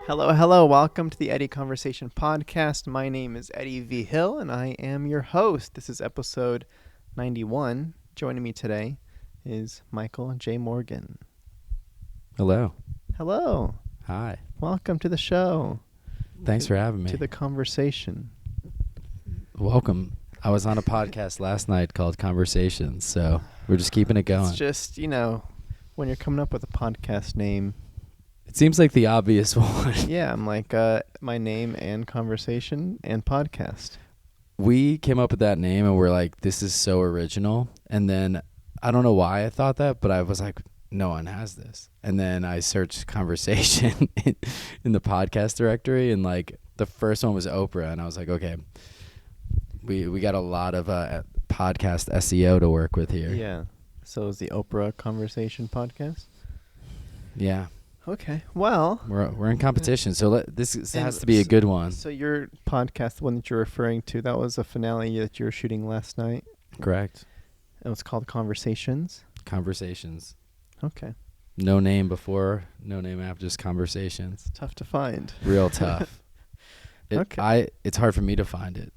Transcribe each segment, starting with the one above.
Hello. Welcome to the Eddie Conversation Podcast. My name is Eddie V. Hill, and I am your host. This is episode 91. Joining me today is Michael J. Morgan. Hello. Hello. Hi. Welcome to the show. Thanks for having me. To the conversation. Welcome. I was on a podcast last night called Conversations, so we're just keeping it going. It's just, when you're coming up with a podcast name. It seems like the obvious one. Yeah, I'm like, my name and conversation and podcast. We came up with that name and we're like, this is so original. And then I don't know why I thought that, but I was like, no one has this. And then I searched conversation in the podcast directory, and like the first one was Oprah, and I was like, okay, we got a lot of podcast SEO to work with here. Yeah. So is the Oprah Conversation Podcast? Yeah. Okay. Well, we're in competition, so this has to be a good one. So your podcast, the one that you're referring to, that was a finale that you were shooting last night. Correct. It was called Conversations. Conversations. Okay. No name before, no name after, just Conversations. It's tough to find. Real tough. Okay. It's hard for me to find it.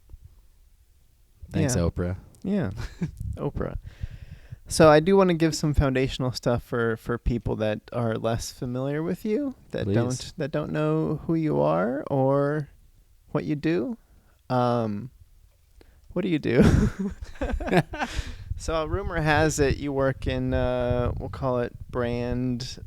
Thanks, yeah. Oprah. Yeah. Oprah. So I do want to give some foundational stuff for people that are less familiar with you, that don't know who you are or what you do. What do you do? So a rumor has it you work in we'll call it brand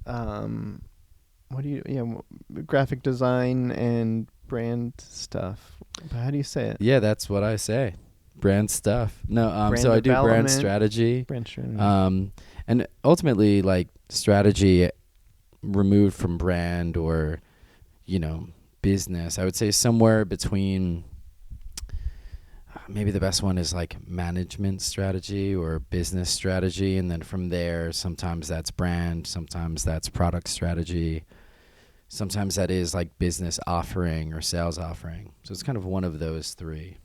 graphic design and brand stuff. How do you say it? Yeah, that's what I say. Brand stuff. No, brand so I do brand strategy. And ultimately, like, strategy removed from brand or, business. I would say somewhere between, maybe the best one is like management strategy or business strategy. And then from there, sometimes that's brand, sometimes that's product strategy. Sometimes that is like business offering or sales offering. So it's kind of one of those three.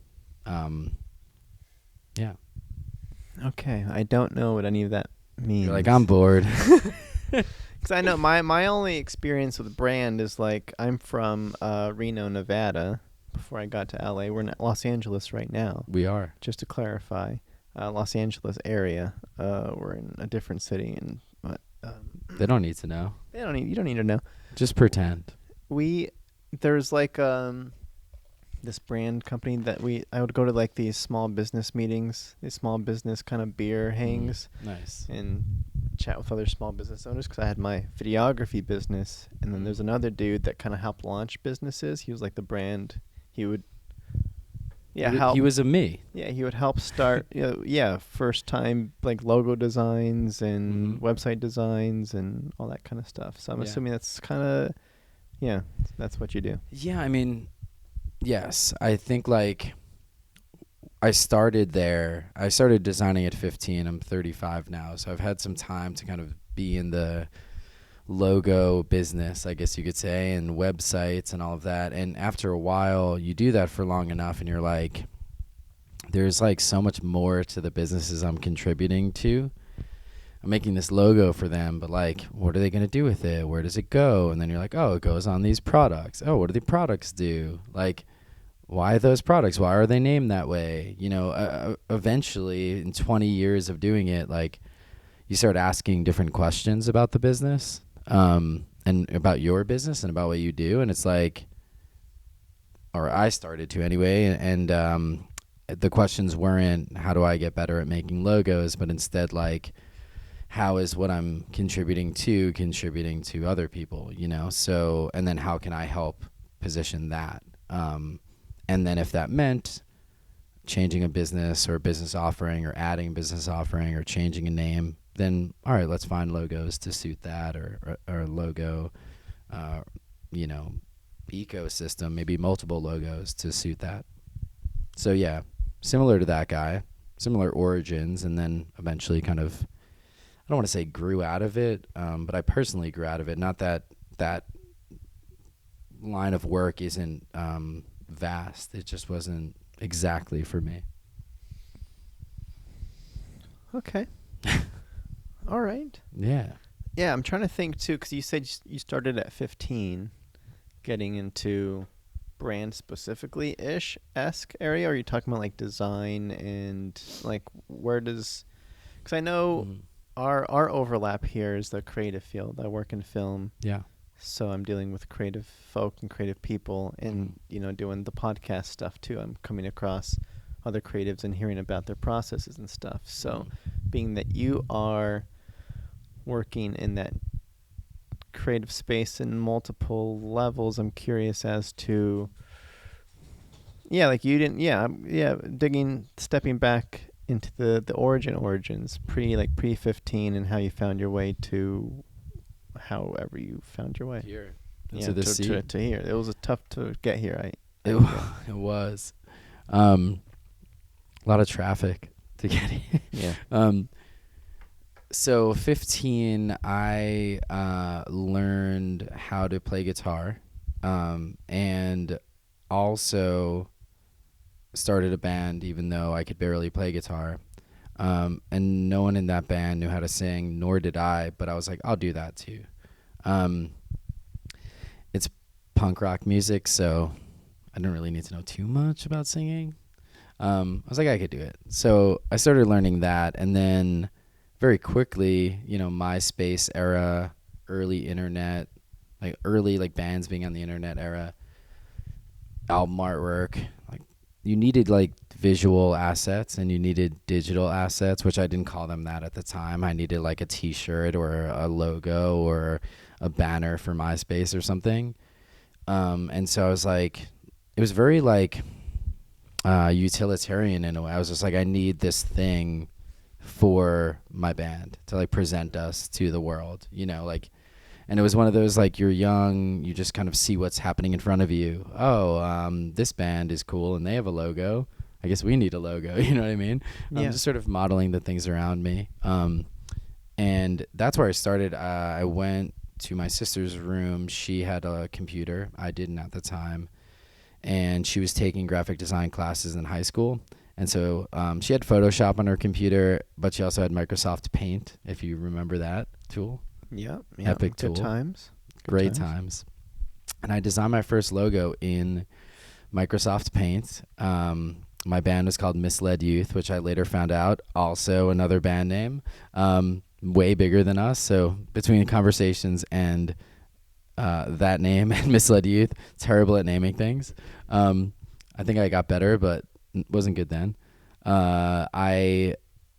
Yeah. Okay. I don't know what any of that means. You're like, I'm bored. Because I know my only experience with brand is like I'm from Reno, Nevada. Before I got to LA, we're in Los Angeles right now. We are. Just to clarify, Los Angeles area. We're in a different city, and they don't need to know. You don't need to know. Just pretend. There's like this brand company that I would go to like these small business meetings, these small business kind of beer hangs. Nice. And chat with other small business owners because I had my videography business, and then there's another dude that kind of helped launch businesses. He was like the brand. He would, help. He was a me. Yeah, he would help start. First time like logo designs and website designs and all that kind of stuff. So I'm assuming that's kind of, that's what you do. Yeah, I mean, yes, I think like I started there. I started designing at 15. I'm 35 now, so I've had some time to kind of be in the logo business, I guess you could say, and websites and all of that. And after a while, you do that for long enough, and you're like, there's like so much more to the businesses I'm contributing to. I'm making this logo for them, but like, what are they going to do with it? Where does it go? And then you're like, oh, it goes on these products. Oh, what do the products do? Like, why those products? Why are they named that way? Eventually, in 20 years of doing it, like, you start asking different questions about the business, and about your business and about what you do. And it's like, or I started to anyway. And the questions weren't, how do I get better at making logos? But instead, like, how is what I'm contributing to other people, So, and then how can I help position that? And then if that meant changing a business or business offering or adding business offering or changing a name, then all right, let's find logos to suit that or logo, ecosystem, maybe multiple logos to suit that. So yeah, similar to that guy, similar origins, and then eventually kind of, I don't want to say grew out of it, but I personally grew out of it. Not that line of work isn't vast. It just wasn't exactly for me. Okay. All right. Yeah. Yeah, I'm trying to think too, because you said you started at 15, getting into brand specifically ish esque area. Or are you talking about like design and like where does? Because I know Mhm. our overlap here is the creative field. I work in film, Yeah. so I'm dealing with creative folk and creative people, and Mhm. doing the podcast stuff too. I'm coming across other creatives and hearing about their processes and stuff. So, Mhm. being that you are working in that creative space in multiple levels, I'm curious as to, yeah, like you didn't, yeah, stepping back into the origins pre 15 and how you found your way to however you found your way. Here. Yeah, Into the sea. to here. It was tough to get here. It, it was. A lot of traffic to get here. Yeah. So 15, I learned how to play guitar, and also started a band even though I could barely play guitar. And no one in that band knew how to sing, nor did I, but I was like, I'll do that too. Um, it's punk rock music, so I didn't really need to know too much about singing. I was like, I could do it. So I started learning that, and then very quickly, MySpace era, early internet, like early like bands being on the internet era, album artwork, like you needed like visual assets and you needed digital assets, which I didn't call them that at the time. I needed like a t-shirt or a logo or a banner for MySpace or something. And so I was like, it was very like utilitarian in a way. I was just like, I need this thing for my band to like present us to the world, like, and it was one of those like you're young, you just kind of see what's happening in front of you. This band is cool and they have a logo. I guess we need a logo. You know what I mean? Yeah. I'm just sort of modeling the things around me. And that's where I started. I went to my sister's room. She had a computer. I didn't at the time. And she was taking graphic design classes in high school. And so she had Photoshop on her computer, but she also had Microsoft Paint, if you remember that tool. Yeah. Epic Good tool. times. Great times. And I designed my first logo in Microsoft Paint. My band was called Misled Youth, which I later found out also another band name, way bigger than us. So between conversations and that name and Misled Youth, terrible at naming things. I think I got better, but wasn't good then. I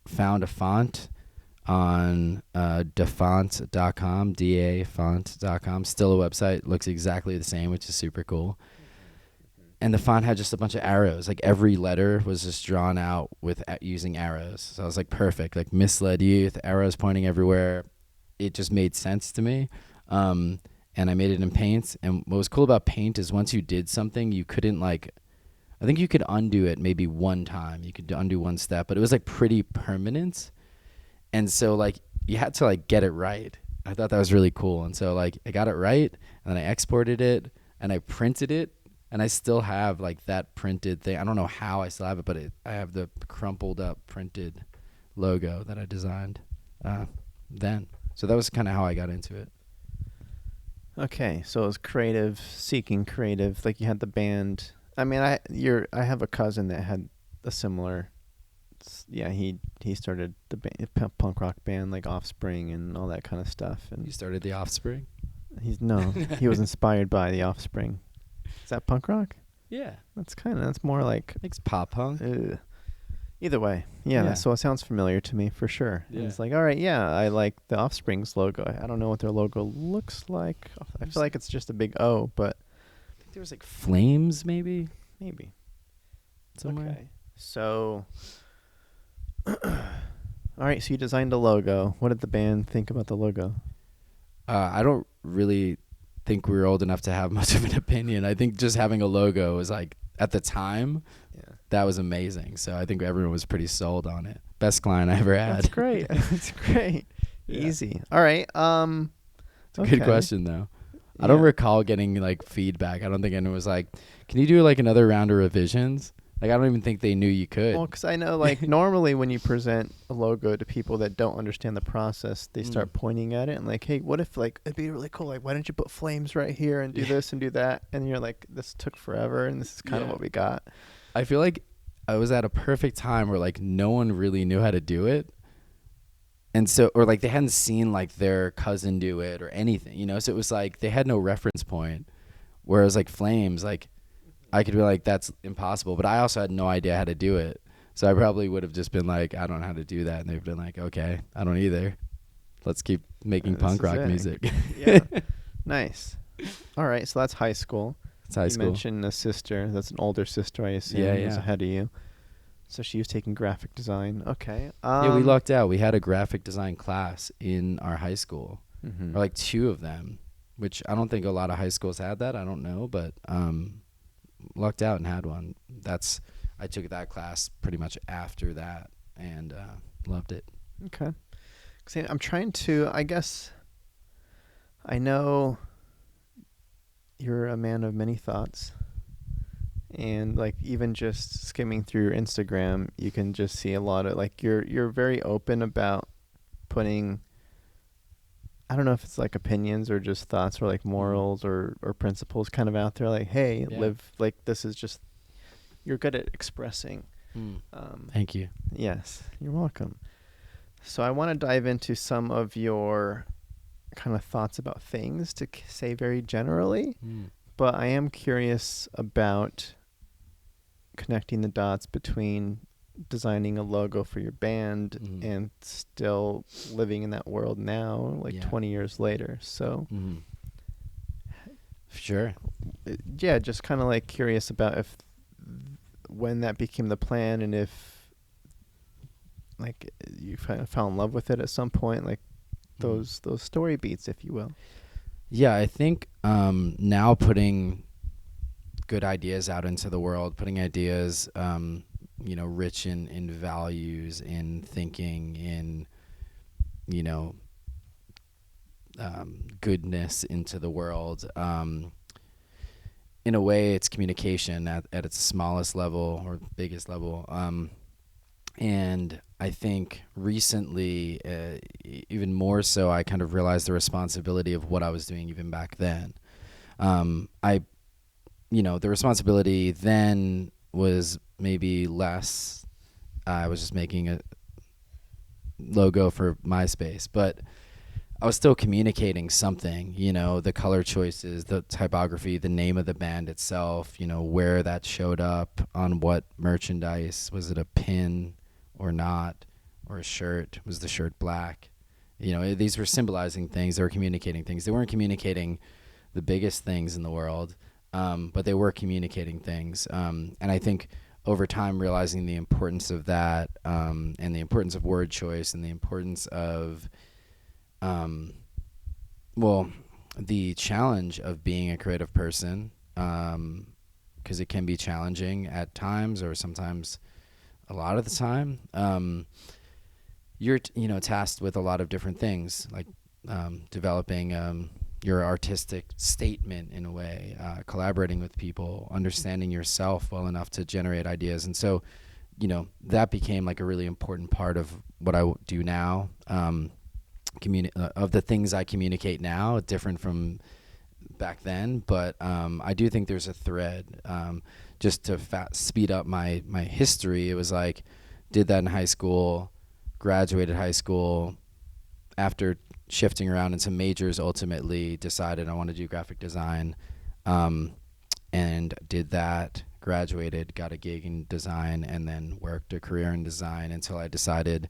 found a font on dafont.com, dafont.com. Still a website, looks exactly the same, which is super cool. And the font had just a bunch of arrows. Like every letter was just drawn out with using arrows. So I was like, perfect. Like Misled Youth, arrows pointing everywhere. It just made sense to me. And I made it in Paint. And what was cool about Paint is once you did something, you couldn't like, I think you could undo it maybe one time. You could undo one step, but it was like pretty permanent. And so like you had to like get it right. I thought that was really cool. And so like I got it right, and then I exported it and I printed it, and I still have like that printed thing. I don't know how I still have it, but I have the crumpled up printed logo that I designed then. So that was kind of how I got into it. Okay, so it was creative, seeking creative. Like you had the band. I mean, I have a cousin that had a similar. Yeah, he started the punk rock band like Offspring and all that kind of stuff. And You started the Offspring? he was inspired by the Offspring. Is that punk rock? Yeah. That's more like It's pop punk. Either way, yeah. So it sounds familiar to me for sure. Yeah. And it's like, all right, yeah, I like the Offspring's logo. I don't know what their logo looks like. I feel like it's just a big O, but I think there was like flames maybe somewhere. Okay. So, all right. So you designed a logo. What did the band think about the logo? I don't really think we were old enough to have much of an opinion. I think just having a logo was like, at the time, that was amazing. So I think everyone was pretty sold on it. Best client I ever had. That's great. That's great. Yeah. Easy. All right. It's a good question though. I don't recall getting like feedback. I don't think anyone was like, "Can you do like another round of revisions?" Like, I don't even think they knew you could. Well, because I know, like, normally when you present a logo to people that don't understand the process, they start pointing at it and like, hey, what if, like, it'd be really cool. Like, why don't you put flames right here and do this and do that? And you're like, this took forever, and this is kind of what we got. I feel like I was at a perfect time where, like, no one really knew how to do it. And so, or like they hadn't seen like their cousin do it or anything, you know? So it was like they had no reference point. Whereas like flames, like I could be like, that's impossible. But I also had no idea how to do it. So I probably would have just been like, I don't know how to do that. And they've been like, okay, I don't either. Let's keep making punk rock music. Yeah. Nice. All right. So that's high school. It's high school. You mentioned a sister. That's an older sister, I assume. Yeah, who's ahead of you. So she was taking graphic design. Okay. Yeah, we lucked out. We had a graphic design class in our high school, or like 2 of them, which I don't think a lot of high schools had that. I don't know, but lucked out and had one. I took that class pretty much after that and loved it. Okay. I'm trying to, I guess, I know you're a man of many thoughts. And like even just skimming through your Instagram, you can just see a lot of like you're very open about putting, I don't know if it's like opinions or just thoughts or like morals or principles kind of out there. Like, hey, live like this is just, you're good at expressing. Thank you. Yes, you're welcome. So I want to dive into some of your kind of thoughts about things to say very generally, but I am curious about connecting the dots between designing a logo for your band and still living in that world now, like 20 years later. So sure. Yeah, just kind of like curious about if when that became the plan and if like you fell in love with it at some point, like those story beats, if you will. Yeah, I think now putting good ideas out into the world, putting ideas, rich in values, in thinking, in, goodness into the world. In a way, it's communication at its smallest level or biggest level. And I think recently, even more so, I kind of realized the responsibility of what I was doing even back then. The responsibility then was maybe less. I was just making a logo for MySpace, but I was still communicating something, the color choices, the typography, the name of the band itself, where that showed up on what merchandise. Was it a pin or not, or a shirt? Was the shirt black? These were symbolizing things. They were communicating things. They weren't communicating the biggest things in the world, but they were communicating things. And I think over time realizing the importance of that, and the importance of word choice, and the importance of, the challenge of being a creative person, because it can be challenging at times, or sometimes a lot of the time. You're tasked with a lot of different things, like developing your artistic statement in a way, collaborating with people, understanding yourself well enough to generate ideas. And so, that became like a really important part of what I do now. Of the things I communicate now, different from back then. But I do think there's a thread. Just to speed up my history, it was like, did that in high school, graduated high school, after shifting around into majors, ultimately decided I want to do graphic design, and did that, graduated, got a gig in design, and then worked a career in design until I decided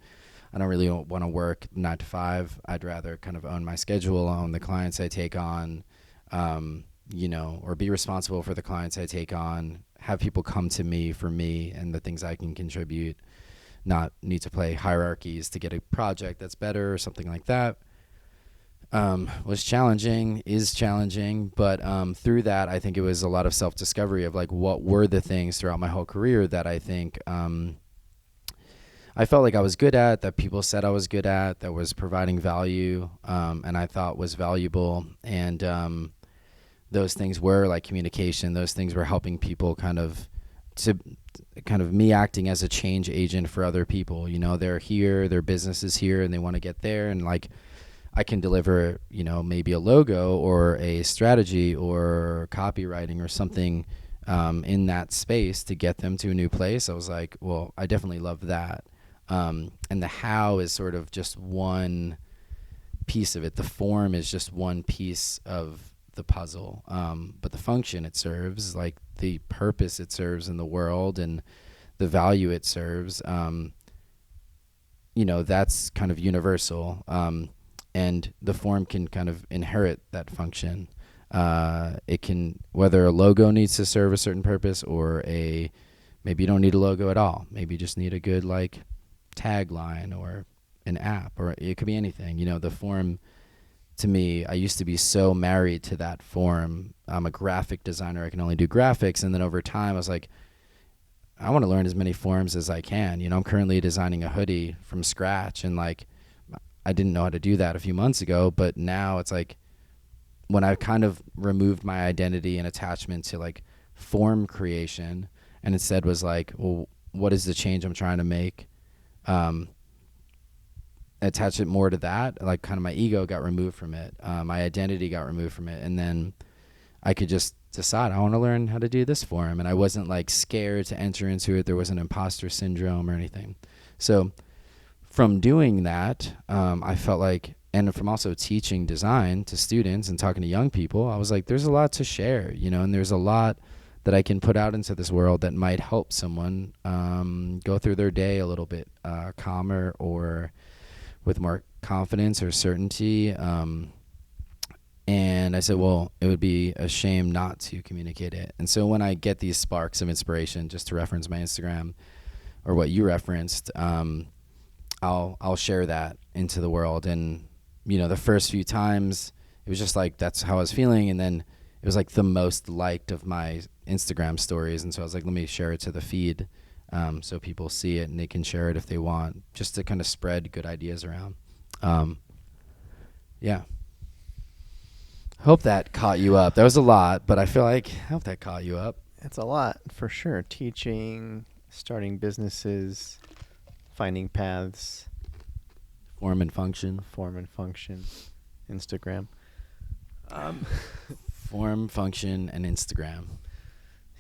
I don't really want to work 9 to 5. I'd rather kind of own my schedule, own the clients I take on, or be responsible for the clients I take on, have people come to me for me and the things I can contribute, not need to play hierarchies to get a project that's better or something like that. Was challenging, is challenging, but through that, I think it was a lot of self-discovery of like what were the things throughout my whole career that I think I felt like I was good at, that people said I was good at, that was providing value, and I thought was valuable. And those things were like communication. Those things were helping people kind of to kind of me acting as a change agent for other people. You know, they're here, their business is here, and they want to get there, and like I can deliver, you know, maybe a logo or a strategy or copywriting or something in that space to get them to a new place. I was like, well, I definitely love that. And the how is sort of just one piece of it. The form is just one piece of the puzzle. But the function it serves, like the purpose it serves in the world and the value it serves, you know, that's kind of universal. And the form can kind of inherit that function. It can, whether a logo needs to serve a certain purpose or maybe you don't need a logo at all. Maybe you just need a good like tagline or an app, or it could be anything. You know, the form, to me, I used to be so married to that form. I'm a graphic designer. I can only do graphics. And then over time, I was like, I want to learn as many forms as I can. You know, I'm currently designing a hoodie from scratch, and like, I didn't know how to do that a few months ago, but now it's like when I've kind of removed my identity and attachment to like form creation and instead was like, well, what is the change I'm trying to make? Attach it more to that, like kind of my ego got removed from it. My identity got removed from it. And then I could just decide I want to learn how to do this form. And I wasn't like scared to enter into it. There wasn't imposter syndrome or anything. So from doing that, I felt like, and from also teaching design to students and talking to young people, I was like, there's a lot to share, you know, and there's a lot that I can put out into this world that might help someone go through their day a little bit calmer or with more confidence or certainty. And I said, well, it would be a shame not to communicate it. And so when I get these sparks of inspiration, just to reference my Instagram or what you referenced, I'll share that into the world. And, you know, the first few times it was just like, that's how I was feeling. And then it was like the most liked of my Instagram stories. And so I was like, let me share it to the feed, so people see it and they can share it if they want, just to kind of spread good ideas around. Yeah. Hope that caught you up. That was a lot, but I hope that caught you up. It's a lot for sure. Teaching, starting businesses, finding paths, form and function, Instagram, form, function, and Instagram.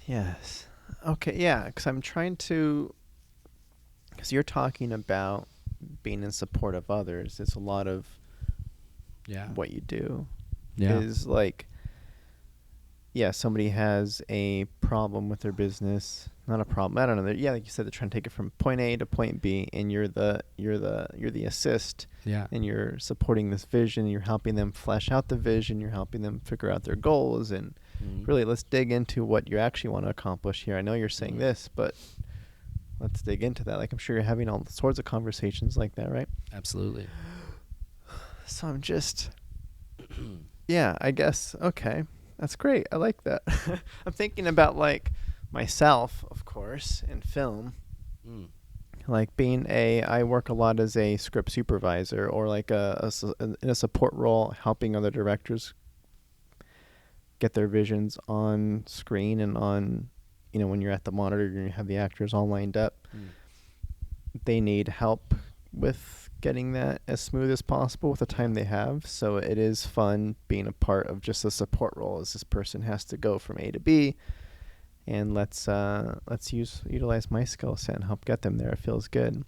Yes. Okay. Yeah. Because I'm trying to. Because you're talking about being in support of others. It's a lot of. Yeah. What you do. Yeah. Is like. Yeah. Somebody has a problem with their business. Not a problem. I don't know. Yeah, like you said, they're trying to take it from point A to point B, and you're the assist. Yeah. And you're supporting this vision. You're helping them flesh out the vision. You're helping them figure out their goals. And really, let's dig into what you actually want to accomplish here. I know you're saying this, but let's dig into that. Like, I'm sure you're having all sorts of conversations like that, right? Absolutely. So I'm just, yeah, I guess. Okay, that's great. I like that. I'm thinking about like myself, of course, in film. Like I work a lot as a script supervisor or like in a support role, helping other directors get their visions on screen and on, you know, when you're at the monitor and you have the actors all lined up. They need help with getting that as smooth as possible with the time they have. So it is fun being a part of just a support role, as this person has to go from A to B. And let's utilize my skill set and help get them there. It feels good.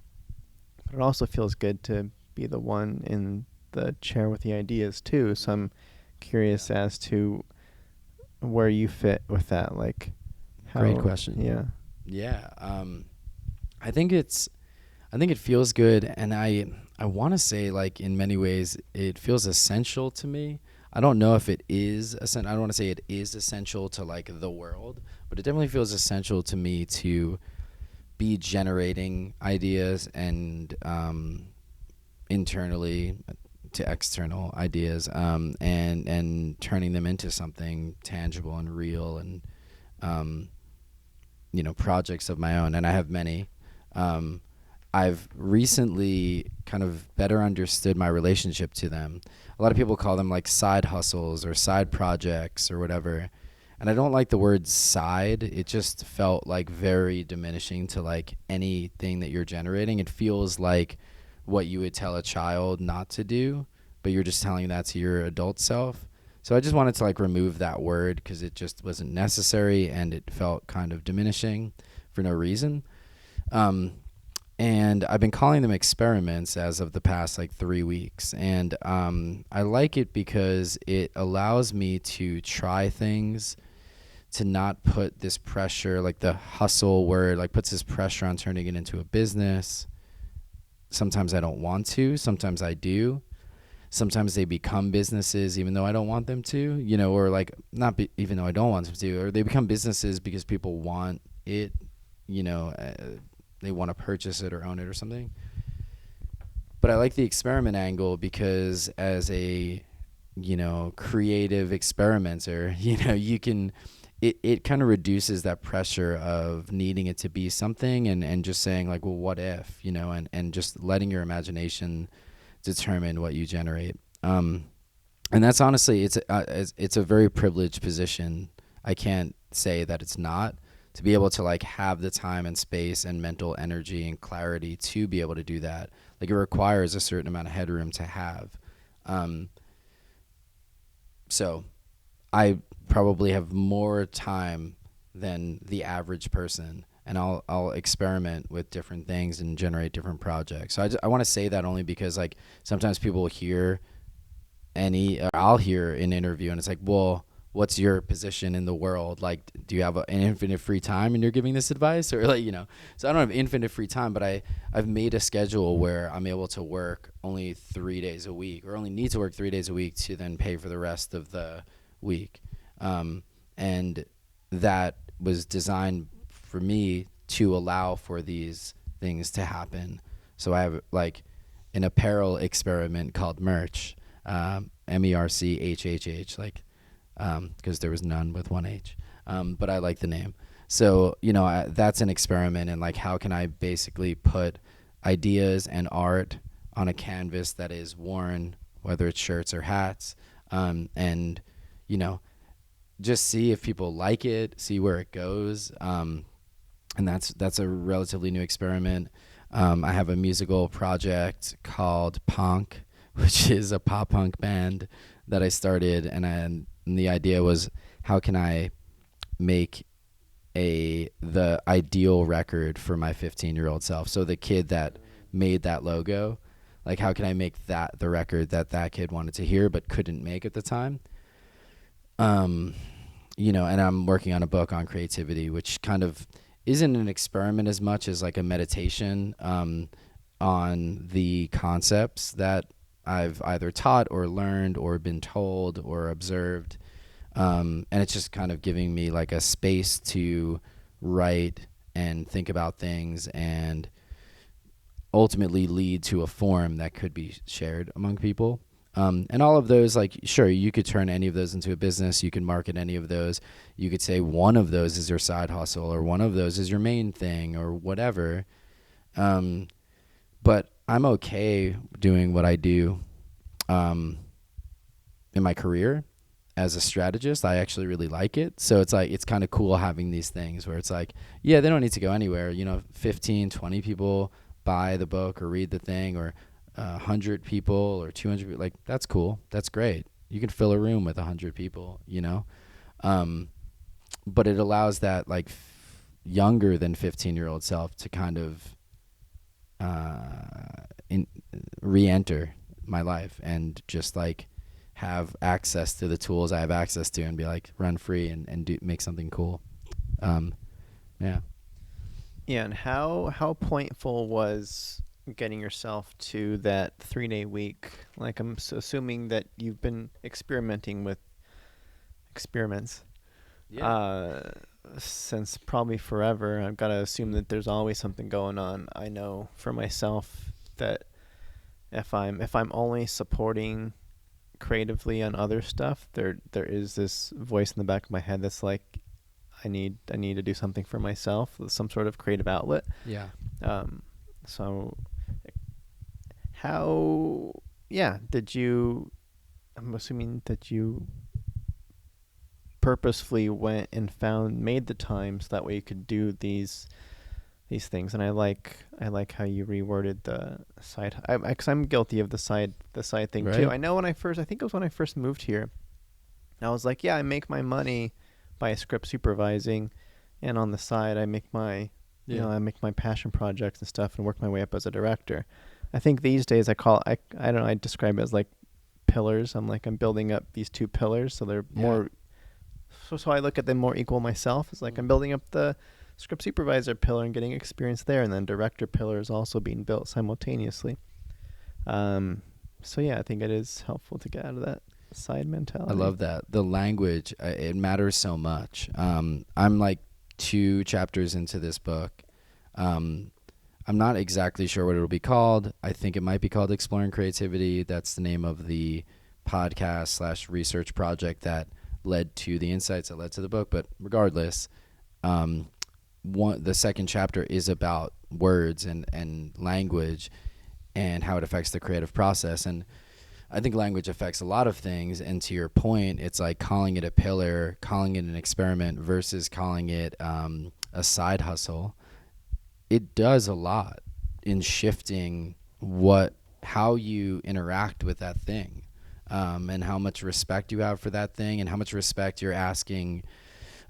But it also feels good to be the one in the chair with the ideas too. So I'm curious as to where you fit with that. Like, great question. Yeah. Yeah. I think it feels good, and I want to say, like, in many ways it feels essential to me. I don't know if it is essential. I don't want to say it is essential to like the world, but it definitely feels essential to me to be generating ideas and internally to external ideas, and turning them into something tangible and real, and you know, projects of my own. And I have many. I've recently kind of better understood my relationship to them. A lot of people call them like side hustles or side projects or whatever. And I don't like the word side. It just felt like very diminishing to like anything that you're generating. It feels like what you would tell a child not to do, but you're just telling that to your adult self. So I just wanted to like remove that word because it just wasn't necessary and it felt kind of diminishing for no reason. And I've been calling them experiments as of the past like 3 weeks. And I like it because it allows me to try things, to not put this pressure, like the hustle word, like puts this pressure on turning it into a business. Sometimes I don't want to, sometimes I do. Sometimes they become businesses even though I don't want them to, or like even though I don't want them to, or they become businesses because people want it, they want to purchase it or own it or something. But I like the experiment angle because as a, creative experimenter, you can, it kind of reduces that pressure of needing it to be something and just saying like, well, what if, and just letting your imagination determine what you generate. And that's honestly, it's a very privileged position. I can't say that it's not, to be able to like have the time and space and mental energy and clarity to be able to do that. Like it requires a certain amount of headroom to have. So I probably have more time than the average person, and I'll experiment with different things and generate different projects. So I want to say that only because like sometimes people hear I'll hear an interview and it's like, well, what's your position in the world? Like, do you have an infinite free time and you're giving this advice, or like, so I don't have infinite free time, but I've made a schedule where I'm able to work only 3 days a week, or only need to work 3 days a week to then pay for the rest of the week. And that was designed for me to allow for these things to happen. So I have like an apparel experiment called merch, MERCHHH, like, because there was none with one H, but I like the name. So that's an experiment, and like how can I basically put ideas and art on a canvas that is worn, whether it's shirts or hats, and just see if people like it, see where it goes. And that's a relatively new experiment. I have a musical project called Punk, which is a pop punk band that I started, and the idea was, how can I make the ideal record for my 15-year-old self? So the kid that made that logo, like how can I make that the record that kid wanted to hear but couldn't make at the time? And I'm working on a book on creativity, which kind of isn't an experiment as much as like a meditation on the concepts that I've either taught or learned or been told or observed. And it's just kind of giving me like a space to write and think about things and ultimately lead to a form that could be shared among people. And all of those, like, sure, you could turn any of those into a business. You can market any of those. You could say one of those is your side hustle, or one of those is your main thing, or whatever. But I'm okay doing what I do in my career as a strategist. I actually really like it. So it's like, it's kind of cool having these things where it's like, yeah, they don't need to go anywhere. 15, 20 people buy the book or read the thing, or 100 people or 200 people. Like, that's cool. That's great. You can fill a room with 100 people, but it allows that like younger than 15-year-old self to kind of re-enter my life and just like have access to the tools I have access to and be like, run free and make something cool. Yeah. Yeah, and how pointful was getting yourself to that 3-day week? Like, I'm assuming that you've been experimenting with experiments since probably forever. I've got to assume that there's always something going on. I know for myself that if I'm only supporting creatively on other stuff, there is this voice in the back of my head that's like, I need to do something for myself, some sort of creative outlet. Yeah. So how did you, I'm assuming that you purposefully went and made the time so that way you could do these things. And I like how you reworded the side, because I'm guilty of the side thing Right. too. I know I think it was when I first moved here, I was like, yeah, I make my money by script supervising, and on the side I make my I make my passion projects and stuff and work my way up as a director. I think these days I don't know, I describe it as like pillars. I'm building up these two pillars so they're more, so I look at them more equal myself. It's like I'm building up the script supervisor pillar and getting experience there, and then director pillar is also being built simultaneously. So yeah, I think it is helpful to get out of that side mentality. I love that. The language, it matters so much. I'm like 2 chapters into this book. I'm not exactly sure what it'll be called. I think it might be called Exploring Creativity. That's the name of the podcast / research project that led to the insights that led to the book. But regardless, the second chapter is about words and language and how it affects the creative process. And I think language affects a lot of things. And to your point, it's like calling it a pillar, calling it an experiment versus calling it a side hustle. It does a lot in shifting how you interact with that thing, and how much respect you have for that thing and how much respect you're asking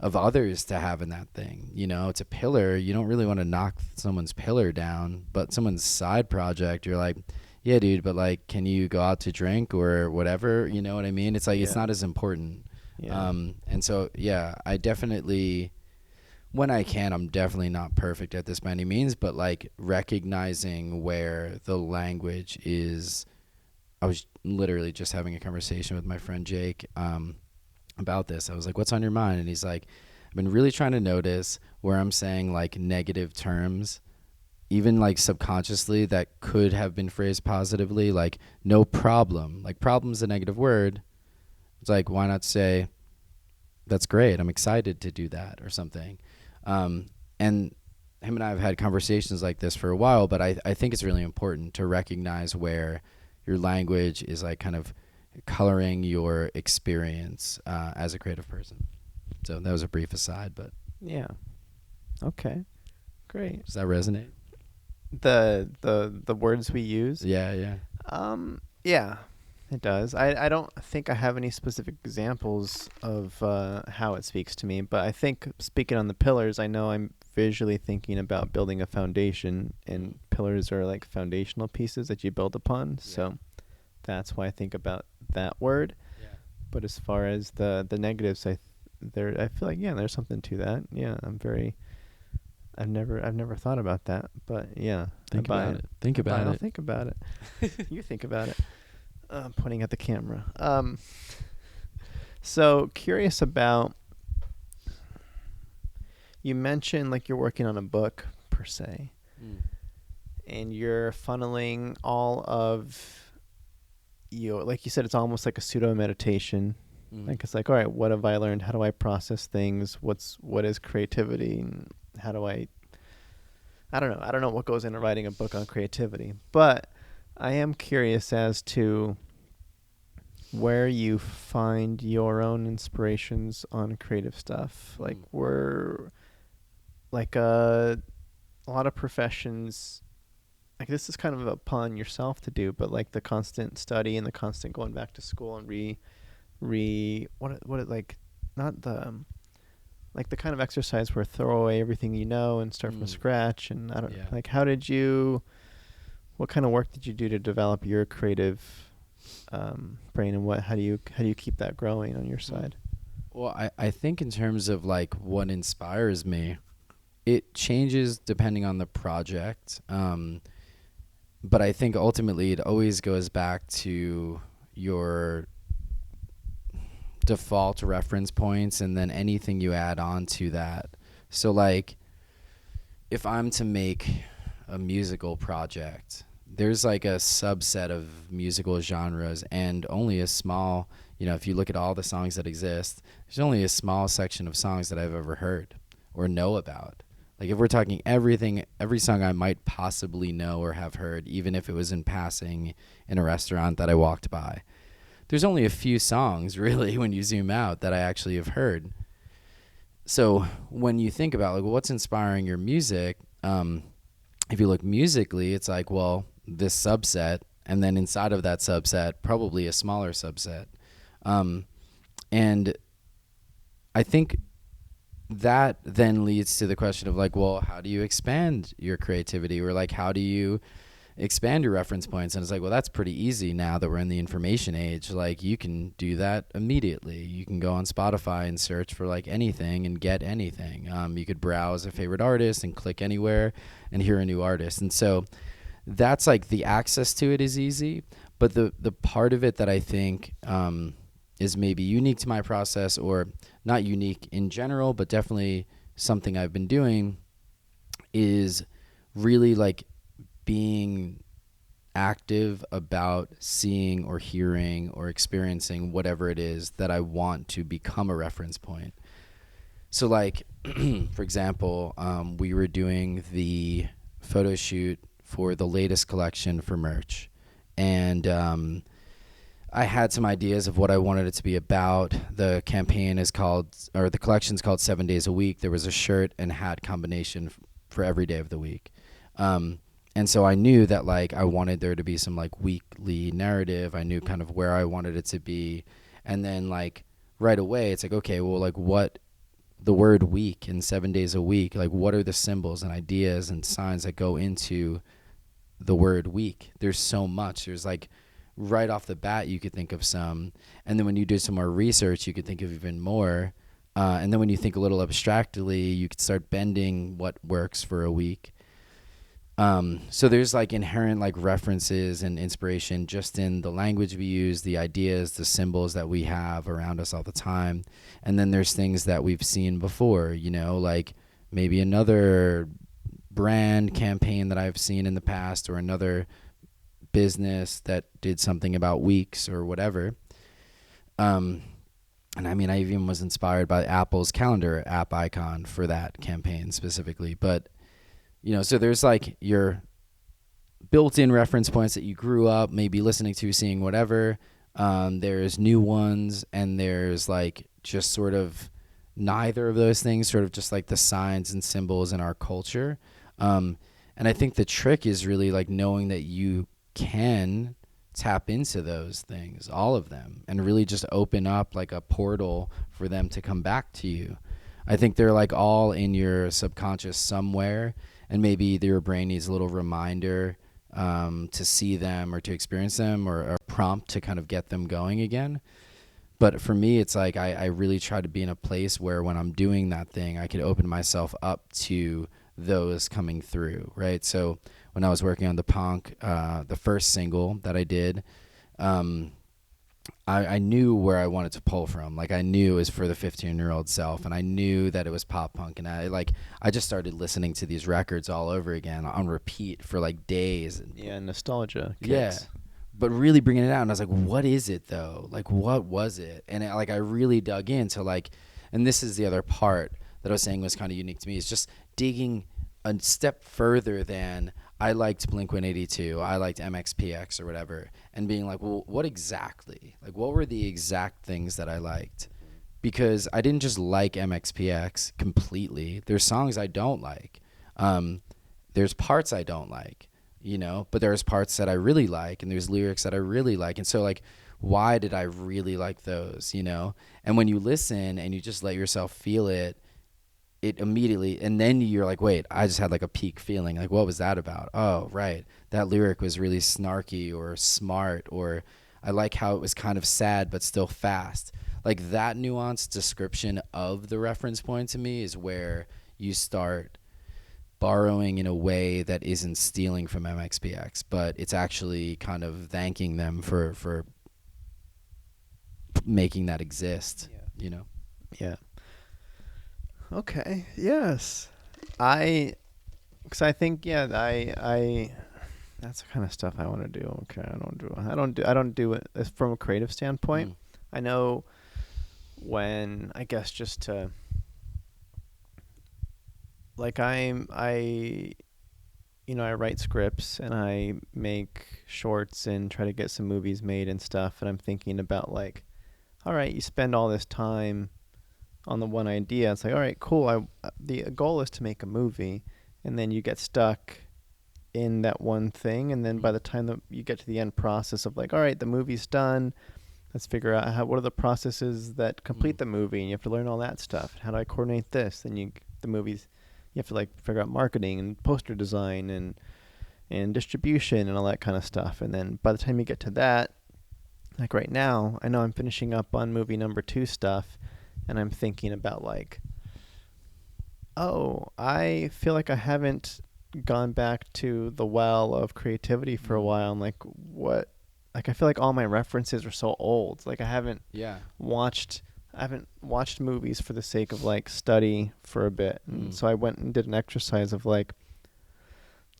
of others to have in that thing. It's a pillar. You don't really want to knock someone's pillar down, but someone's side project, you're like, yeah, dude, but like, can you go out to drink or whatever? You know what I mean? It's like, it's not as important. Yeah. And so, yeah, I definitely, when I can, I'm definitely not perfect at this by any means, but like recognizing where the language is. I was literally just having a conversation with my friend Jake about this. I was like, what's on your mind? And he's like, I've been really trying to notice where I'm saying like negative terms, even like subconsciously, that could have been phrased positively, like no problem. Like problem's a negative word. It's like, why not say, that's great, I'm excited to do that or something. And him and I have had conversations like this for a while, but I think it's really important to recognize where your language is like kind of coloring your experience as a creative person. So that was a brief aside, but yeah. Okay. Great. Does that resonate? The words we use? Yeah. Yeah, it does. I don't think I have any specific examples of how it speaks to me, but I think speaking on the pillars, I know I'm visually thinking about building a foundation, and pillars are like foundational pieces that you build upon. Yeah. So that's why I think about that word. Yeah. But as far as the negatives, I feel like, yeah, there's something to that. Yeah, I've never thought about that, but yeah. Think about it. Think about it. Think about it. You think about it. I'm pointing at the camera. So curious about, you mentioned like you're working on a book per se, and you're funneling all of like you said, it's almost like a pseudo meditation. Like it's like, all right, what have I learned? How do I process things? What is creativity? And how do I don't know what goes into writing a book on creativity, but I am curious as to where you find your own inspirations on creative stuff. Like we're like a lot of professions, like this is kind of upon yourself to do, but like the constant study and the constant going back to school and what it like, not the like the kind of exercise where throw away everything you know and start from scratch. And I don't like, what kind of work did you do to develop your creative brain, and how do you keep that growing on your side? Well, I think in terms of like what inspires me, it changes depending on the project. But I think ultimately it always goes back to your default reference points and then anything you add on to that. So like if I'm to make a musical project, there's like a subset of musical genres, and only a small, if you look at all the songs that exist, there's only a small section of songs that I've ever heard or know about. Like if we're talking every song I might possibly know or have heard, even if it was in passing in a restaurant that I walked by. there's only a few songs really when you zoom out that I actually have heard. So when you think about like what's inspiring your music, if you look musically, it's like, well, this subset, and then inside of that subset, probably a smaller subset. And I think that then leads to the question of like, well, how do you expand your creativity, or like how do you expand your reference points? And it's like, well, that's pretty easy now that we're in the information age. Like you can do that immediately. You can go on Spotify and search for like anything and get anything. You could browse a favorite artist and click anywhere and hear a new artist. And so that's like the access to it is easy, but the part of it that I think is maybe unique to my process, or not unique in general, but definitely something I've been doing, is really like being active about seeing or hearing or experiencing whatever it is that I want to become a reference point. So like, for example, we were doing the photo shoot for the latest collection for merch. And I had some ideas of what I wanted it to be about. The campaign is called, or the collection's called 7 Days a Week. There was a shirt and hat combination for every day of the week. And so I knew that like I wanted there to be some like weekly narrative. I knew kind of where I wanted it to be. And then like right away, it's like, okay, well, like what the word week and 7 days a week, like what are the symbols and ideas and signs that go into the word week? There's so much. There's like right off the bat, you could think of some. And then when you do some more research, you could think of even more. And then when you think a little abstractly, you could start bending what works for a week. So there's like inherent like references and inspiration just in the language we use, the ideas, the symbols that we have around us all the time. And then there's things that we've seen before, you know, like maybe another brand campaign that I've seen in the past, or another business that did something about weeks or whatever. And I mean, I even was inspired by Apple's calendar app icon for that campaign specifically. But you know, so there's like your built-in reference points that you grew up maybe listening to, seeing, whatever. There's new ones, and there's like just sort of neither of those things, sort of just like the signs and symbols in our culture. And I think the trick is really like knowing that you can tap into those things, all of them, and really just open up like a portal for them to come back to you. I think they're like all in your subconscious somewhere. And maybe your brain needs a little reminder to see them or to experience them, or a prompt to kind of get them going again. But for me, it's like I really try to be in a place where when I'm doing that thing, I can open myself up to those coming through, right? So when I was working on the punk, the first single that I did, I knew where I wanted to pull from. Like I knew it was for the 15-year-old self, and I knew that it was pop punk. And I just started listening to these records all over again on repeat for like days. Yeah, nostalgia kicks. Yeah, but really bringing it out. And I was like, what is it though? Like, what was it? And I really dug into like, and this is the other part that I was saying was kind of unique to me, is just digging a step further than I liked Blink-182, I liked MXPX or whatever, and being like, well, what exactly? Like, what were the exact things that I liked? Because I didn't just like MXPX completely. There's songs I don't like. There's parts I don't like, you know, but there's parts that I really like, and there's lyrics that I really like. And so, like, why did I really like those, you know? And when you listen and you just let yourself feel it, it immediately, and then you're like, wait, I just had like a peak feeling. Like, what was that about? Oh, right. That lyric was really snarky or smart, or I like how it was kind of sad but still fast. Like that nuanced description of the reference point to me is where you start borrowing in a way that isn't stealing from MXPX, but it's actually kind of thanking them for making that exist, you know? Yeah. Okay. Yes. Because I think, I that's the kind of stuff I want to do. Okay. I don't do it from a creative standpoint. I know when, I guess, just to, like, I I write scripts and I make shorts and try to get some movies made and stuff. And I'm thinking about like, all right, you spend all this time on the one idea. It's like, all right, cool. The goal is to make a movie, and then you get stuck in that one thing. And then by the time that you get to the end process of like, all right, the movie's done. Let's figure out what are the processes that complete the movie, and you have to learn all that stuff. How do I coordinate this? Then you have to like figure out marketing and poster design and distribution and all that kind of stuff. And then by the time you get to that, like right now, I know I'm finishing up on movie number 2 stuff, and I'm thinking about like, oh, I feel like I haven't gone back to the well of creativity for a while. And like, what? Like, I feel like all my references are so old. Like, I haven't watched movies for the sake of like study for a bit. And so I went and did an exercise of like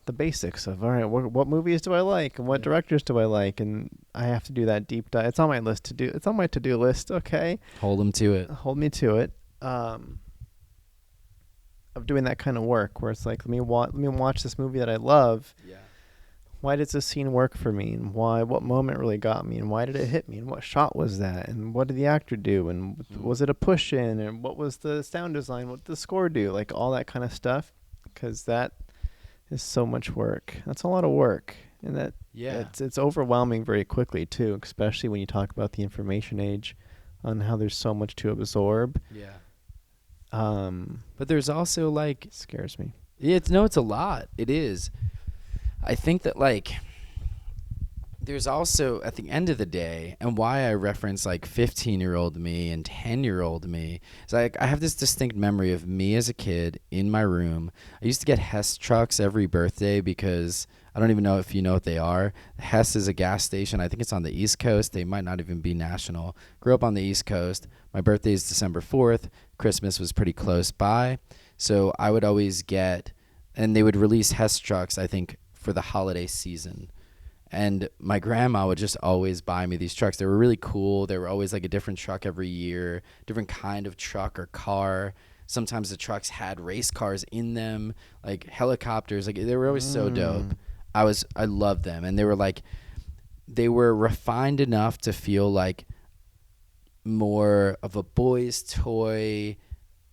the basics of, all right, what movies do I like and what directors do I like? And I have to do that deep dive. It's on my list to do. It's on my to-do list. Okay. Hold me to it. Of doing that kind of work where it's like, let me watch this movie that I love. Yeah. Why does this scene work for me? And what moment really got me? And why did it hit me? And what shot was that? And what did the actor do? And was it a push in? And what was the sound design? What did the score do? Like all that kind of stuff. Because that is so much work. That's a lot of work. And it's overwhelming very quickly too, especially when you talk about the information age on how there's so much to absorb. Yeah. But there's also like, it scares me. It's a lot. It is. I think that like there's also at the end of the day, and why I reference like 15-year-old me and 10-year-old me is like I have this distinct memory of me as a kid in my room. I used to get Hess trucks every birthday because I don't even know if you know what they are. Hess is a gas station. I think it's on the East Coast. They might not even be national. Grew up on the East Coast. My birthday is December 4th. Christmas was pretty close by. So I would always get, and they would release Hess trucks, I think, for the holiday season. And my grandma would just always buy me these trucks. They were really cool. They were always like a different truck every year, different kind of truck or car. Sometimes the trucks had race cars in them, like helicopters. Like they were always so dope. I loved them. And they were refined enough to feel like more of a boy's toy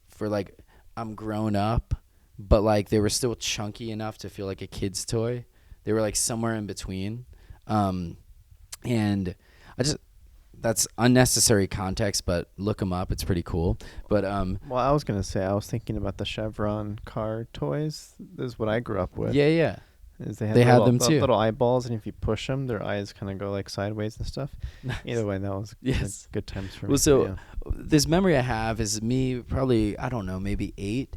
for like I'm grown up. But like they were still chunky enough to feel like a kid's toy. They were like somewhere in between. And that's unnecessary context, but look them up. It's pretty cool. But well, I was going to say, I was thinking about the Chevron car toys. This is what I grew up with. Yeah. Is they had them too. Little eyeballs, and if you push them, their eyes kind of go like sideways and stuff. Nice. Either way, that was good times for me. Well, so this memory I have is me probably, I don't know, maybe 8,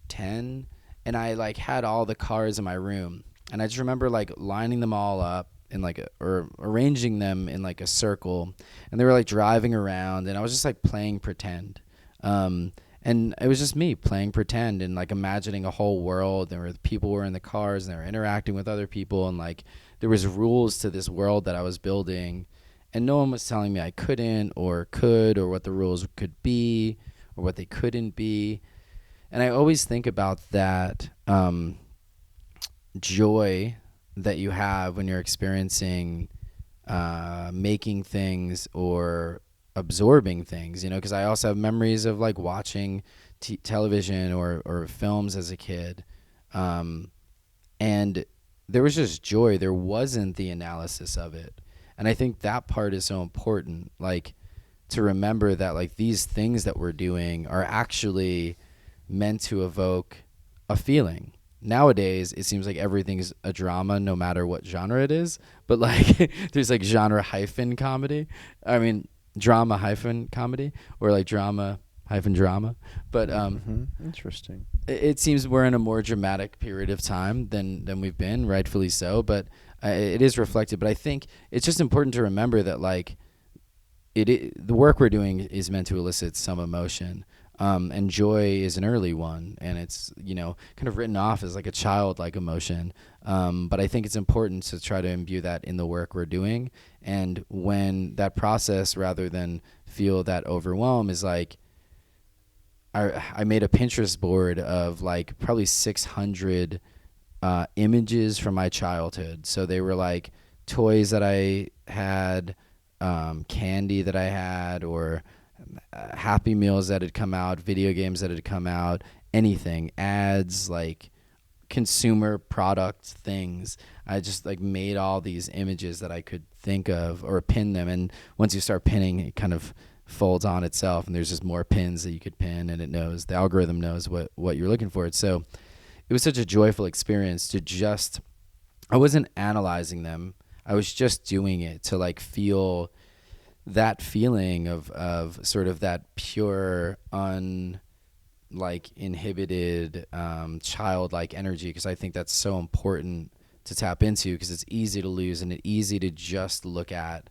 10, and I like had all the cars in my room, and I just remember like lining them all up in like or arranging them in like a circle, and they were like driving around, and I was just like playing pretend, and it was just me playing pretend and like imagining a whole world, and where people were in the cars and they were interacting with other people, and like there was rules to this world that I was building, and no one was telling me I couldn't or could, or what the rules could be or what they couldn't be. And I always think about that joy that you have when you're experiencing making things or absorbing things, because I also have memories of like watching television or films as a kid. And there was just joy. There wasn't the analysis of it. And I think that part is so important, like to remember that like these things that we're doing are actually meant to evoke a feeling. Nowadays, it seems like everything's a drama, no matter what genre it is. But like, there's like genre hyphen comedy. I mean, drama hyphen comedy, or like drama hyphen drama. But interesting. It seems we're in a more dramatic period of time than we've been, rightfully so. But it is reflected. But I think it's just important to remember that like the work we're doing is meant to elicit some emotion. And joy is an early one, and it's, kind of written off as like a childlike emotion. But I think it's important to try to imbue that in the work we're doing. And when that process, rather than feel that overwhelm, is like, I made a Pinterest board of like probably 600 images from my childhood. So they were like toys that I had, candy that I had, or Happy Meals that had come out, video games that had come out, anything, ads, like consumer product things. I just like made all these images that I could think of or pin them. And once you start pinning, it kind of folds on itself, and there's just more pins that you could pin, and it knows, the algorithm knows what you're looking for. So it was such a joyful experience to just, I wasn't analyzing them. I was just doing it to like feel that feeling of sort of that pure, like inhibited, childlike energy, because I think that's so important to tap into, because it's easy to lose, and it's easy to just look at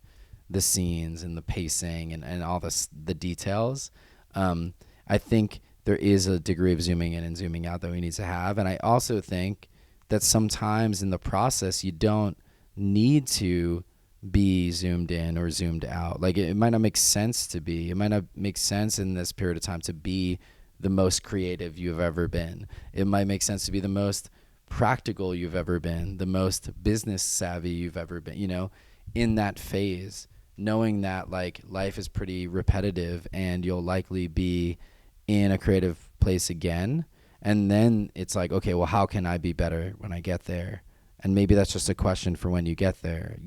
the scenes and the pacing and all the details. I think there is a degree of zooming in and zooming out that we need to have, and I also think that sometimes in the process you don't need to be zoomed in or zoomed out. Like it might not make sense to be. It might not make sense in this period of time to be the most creative you've ever been. It might make sense to be the most practical you've ever been, the most business savvy you've ever been, in that phase, knowing that like life is pretty repetitive and you'll likely be in a creative place again. And then it's like, okay, well, how can I be better when I get there? And maybe that's just a question for when you get there,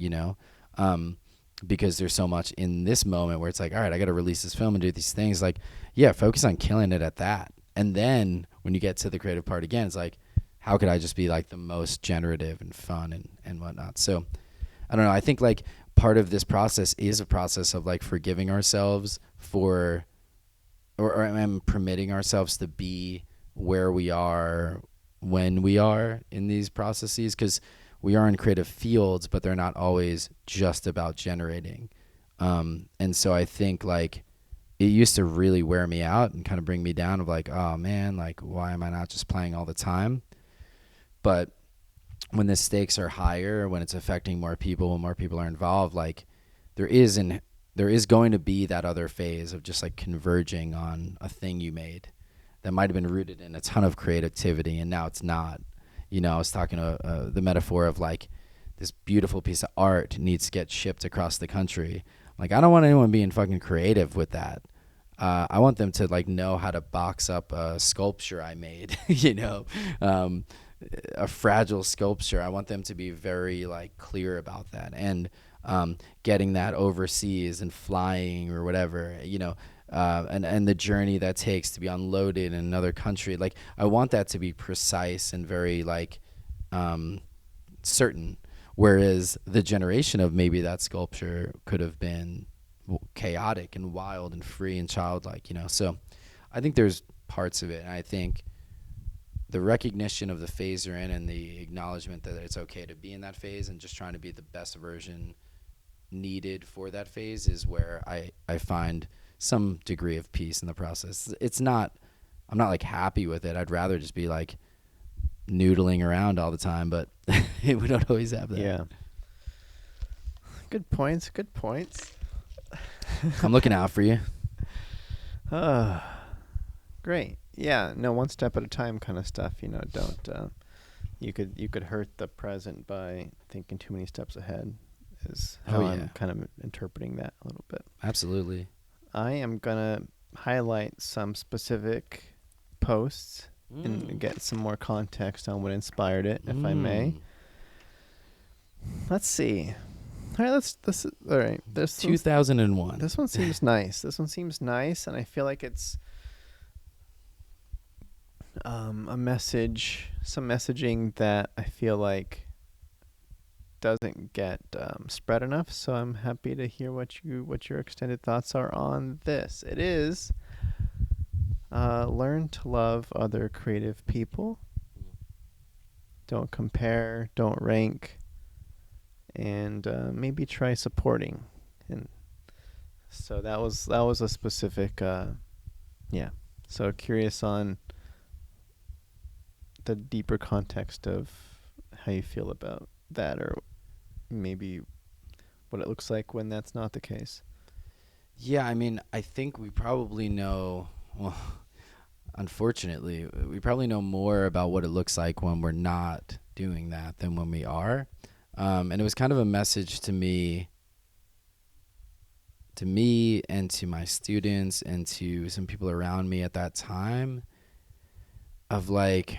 because there's so much in this moment where it's like, all right, I got to release this film and do these things. Like, yeah, focus on killing it at that. And then when you get to the creative part again, it's like, how could I just be like the most generative and fun and whatnot? So I don't know. I think like part of this process is a process of like forgiving ourselves for, or permitting ourselves to be where we are when we are in these processes, because we are in creative fields, but they're not always just about generating. And so I think like it used to really wear me out and kind of bring me down of like, oh man, like why am I not just playing all the time? But when the stakes are higher, when it's affecting more people, when more people are involved, like there is going to be that other phase of just like converging on a thing you made that might have been rooted in a ton of creativity, and now it's not. I was talking to the metaphor of like this beautiful piece of art needs to get shipped across the country. Like, I don't want anyone being fucking creative with that. I want them to like know how to box up a sculpture I made, a fragile sculpture. I want them to be very like clear about that, and getting that overseas and flying or whatever, and the journey that takes to be unloaded in another country. Like, I want that to be precise and very like certain. Whereas the generation of maybe that sculpture could have been chaotic and wild and free and childlike, So I think there's parts of it, and I think the recognition of the phase you're in and the acknowledgement that it's okay to be in that phase and just trying to be the best version needed for that phase is where I find some degree of peace in the process. I'm not like happy with it. I'd rather just be like noodling around all the time, but we don't always have that. Yeah. Good points. I'm looking out for you. Great. Yeah, no, one step at a time kind of stuff, don't you could hurt the present by thinking too many steps ahead is how I'm kind of interpreting that a little bit. Absolutely. I am going to highlight some specific posts and get some more context on what inspired it, if I may. Let's see. All right, all right. This 2001. This one seems nice. And I feel like it's a message, some messaging that I feel like doesn't get spread enough. So I'm happy to hear what your extended thoughts are on this. It is learn to love other creative people. Don't compare, don't rank, and maybe try supporting. And so that was a specific So curious on the deeper context of how you feel about that, or maybe what it looks like when that's not the case. Yeah, I mean, I think we probably know, well, unfortunately, we probably know more about what it looks like when we're not doing that than when we are. And it was kind of a message to me and to my students and to some people around me at that time of like,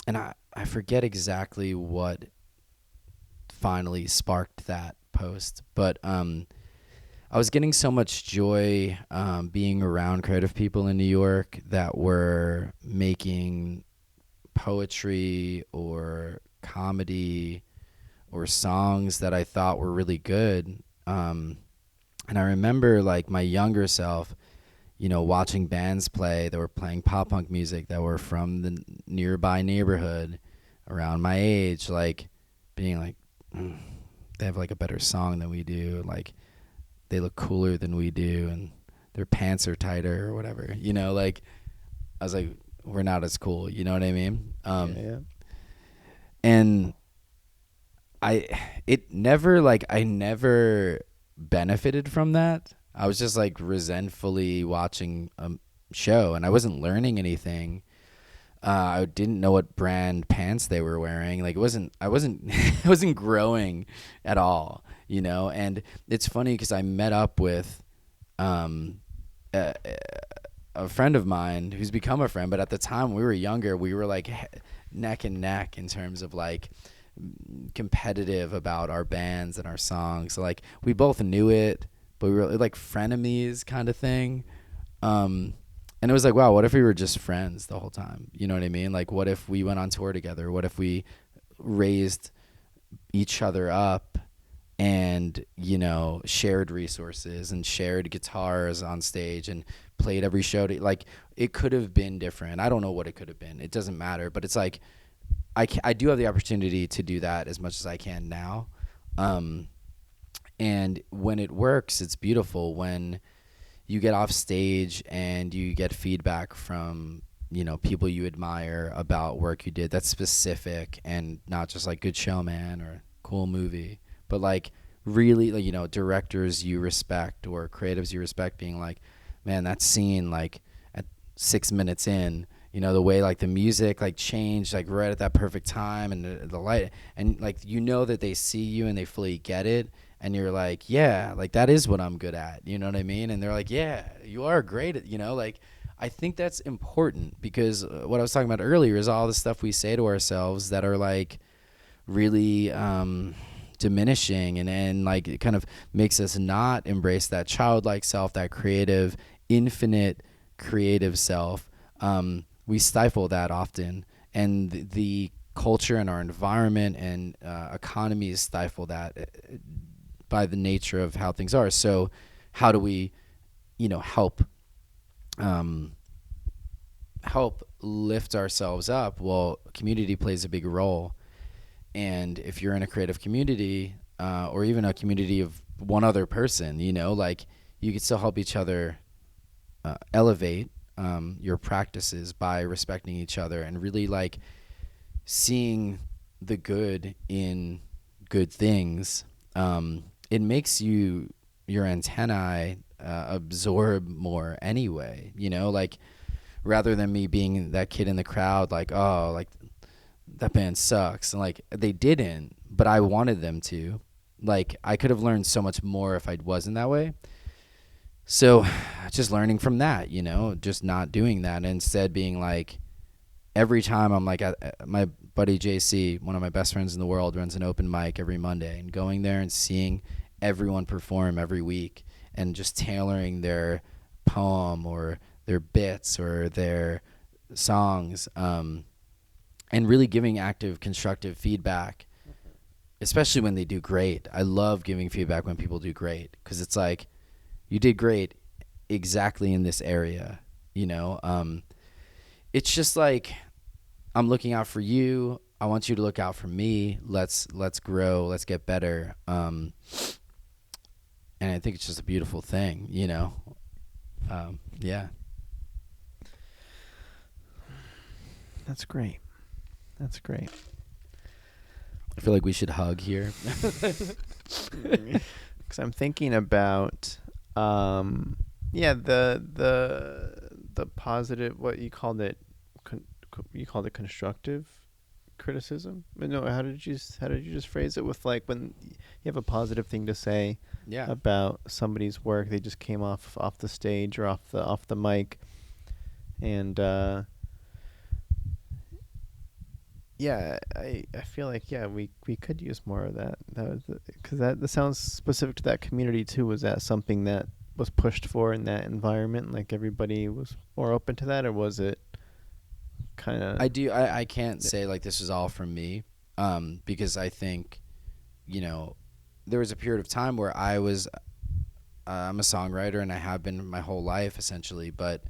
and I forget exactly what finally sparked that post, but I was getting so much joy being around creative people in New York that were making poetry or comedy or songs that I thought were really good. And I remember like my younger self, watching bands play that were playing pop punk music that were from the nearby neighborhood around my age, like being like, they have like a better song than we do. Like they look cooler than we do and their pants are tighter or whatever, like I was like, we're not as cool. You know what I mean? Yeah. And I never benefited from that. I was just like resentfully watching a show and I wasn't learning anything. I didn't know what brand pants they were wearing. Like I wasn't I wasn't growing at all, and it's funny because I met up with a friend of mine who's become a friend, but at the time when we were younger, we were like neck and neck in terms of like competitive about our bands and our songs. So like we both knew it, but we were like frenemies kind of thing. And it was like, wow, what if we were just friends the whole time? You know what I mean? Like, what if we went on tour together? What if we raised each other up and, shared resources and shared guitars on stage and played every show? Like, it could have been different. I don't know what it could have been. It doesn't matter. But it's like, I do have the opportunity to do that as much as I can now. And when it works, it's beautiful. When you get off stage and you get feedback from, people you admire about work you did that's specific and not just like good show, man, or cool movie, but like really like, directors you respect or creatives you respect being like, man, that scene like at 6 minutes in, the way like the music like changed like right at that perfect time and the light and like, that they see you and they fully get it. And you're like, yeah, like that is what I'm good at. You know what I mean? And they're like, yeah, you are great at, like, I think that's important because what I was talking about earlier is all the stuff we say to ourselves that are like really diminishing and like it kind of makes us not embrace that childlike self, that creative, infinite creative self. We stifle that often. And the culture and our environment and economies stifle that by the nature of how things are. So how do we, help lift ourselves up? Well, community plays a big role. And if you're in a creative community or even a community of one other person, like you can still help each other elevate your practices by respecting each other and really like seeing the good in good things. It makes your antennae absorb more anyway, like rather than me being that kid in the crowd like, oh, like that band sucks, and like they didn't, but I wanted them to. Like I could have learned so much more if I wasn't that way. So just learning from that, just not doing that and instead being like, every time I'm like my buddy JC, one of my best friends in the world, runs an open mic every Monday, and going there and seeing everyone perform every week and just tailoring their poem or their bits or their songs and really giving active, constructive feedback, especially when they do great. I love giving feedback when people do great because it's like, you did great exactly in this area, it's just like, I'm looking out for you. I want you to look out for me. Let's grow. Let's get better. And I think it's just a beautiful thing, Yeah. That's great. That's great. I feel like we should hug here. Because I'm thinking about, the positive. What you called it? You called it constructive criticism? No, how did you just phrase it? With like when you have a positive thing to say about somebody's work, they just came off the stage or off the mic, and yeah, I feel like we could use more of that. That was because that sounds specific to that community too. Was that something that was pushed for in that environment? Like everybody was more open to that, or was it kind of? I can't say like this is all from me, because I think, there was a period of time where I'm a songwriter and I have been my whole life essentially, but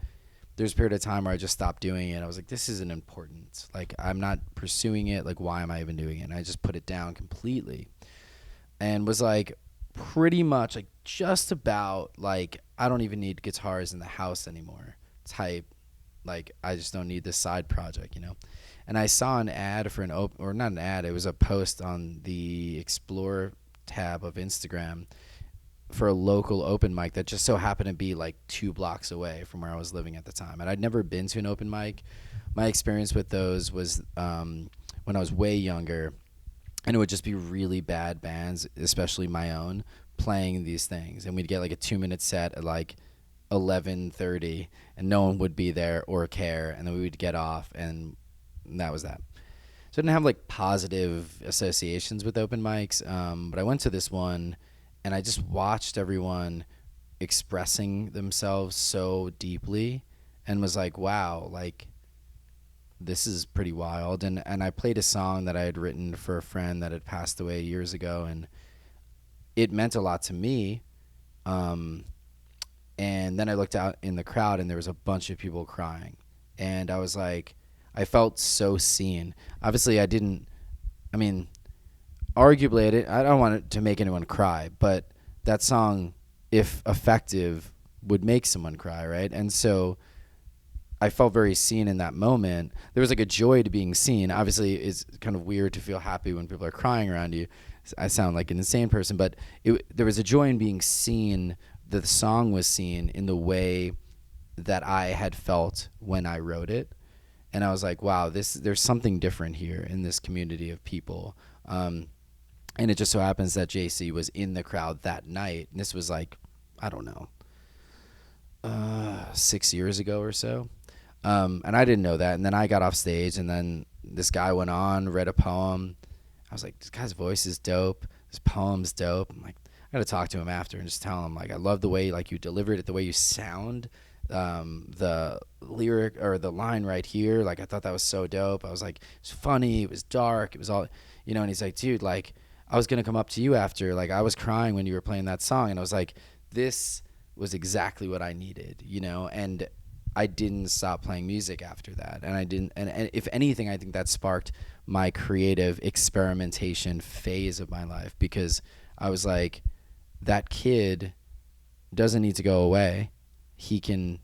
there's a period of time where I just stopped doing it. I was like, this isn't important. Like, I'm not pursuing it. Like, why am I even doing it? And I just put it down completely and was like, pretty much like just about like, I don't even need guitars in the house anymore type. Like, I just don't need this side project, And I saw an ad for or not an ad, it was a post on the Explore tab of Instagram for a local open mic that just so happened to be like 2 blocks away from where I was living at the time. And I'd never been to an open mic. My experience with those was when I was way younger, and it would just be really bad bands, especially my own, playing these things. And we'd get like a 2-minute set at like 11:30, and no one would be there or care. And then we would get off, and that was that. So I didn't have like positive associations with open mics, but I went to this one, and I just watched everyone expressing themselves so deeply and was like, wow, like, this is pretty wild. And I played a song that I had written for a friend that had passed away years ago, and it meant a lot to me. And then I looked out in the crowd, and there was a bunch of people crying. And I was like, I felt so seen. Obviously, arguably, I don't want it to make anyone cry, but that song, if effective, would make someone cry, right? And so I felt very seen in that moment. There was like a joy to being seen. Obviously, it's kind of weird to feel happy when people are crying around you. I sound like an insane person, but there was a joy in being seen. The song was seen in the way that I had felt when I wrote it. And I was like, wow, there's something different here in this community of people. And it just so happens that JC was in the crowd that night. And this was like, I don't know, 6 years ago or so. And I didn't know that. And then I got off stage, and then this guy went on, read a poem. I was like, this guy's voice is dope. This poem's dope. I'm like, I got to talk to him after and just tell him, like, I love the way like you delivered it, the way you sound. The lyric or the line right here, like, I thought that was so dope. I was like, it's funny. It was dark. It was all, and he's like, dude, like, I was going to come up to you after, like, I was crying when you were playing that song. And I was like, this was exactly what I needed, and I didn't stop playing music after that. And I didn't, and if anything, I think that sparked my creative experimentation phase of my life, because I was like, that kid doesn't need to go away. He can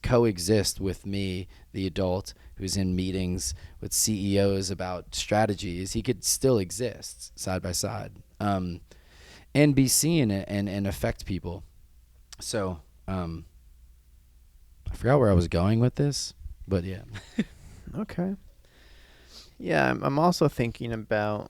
coexist with me, the adult who's in meetings with CEOs about strategies. He could still exist side by side, and be seen and affect people. So I forgot where I was going with this, but yeah. Okay. Yeah, I'm also thinking about,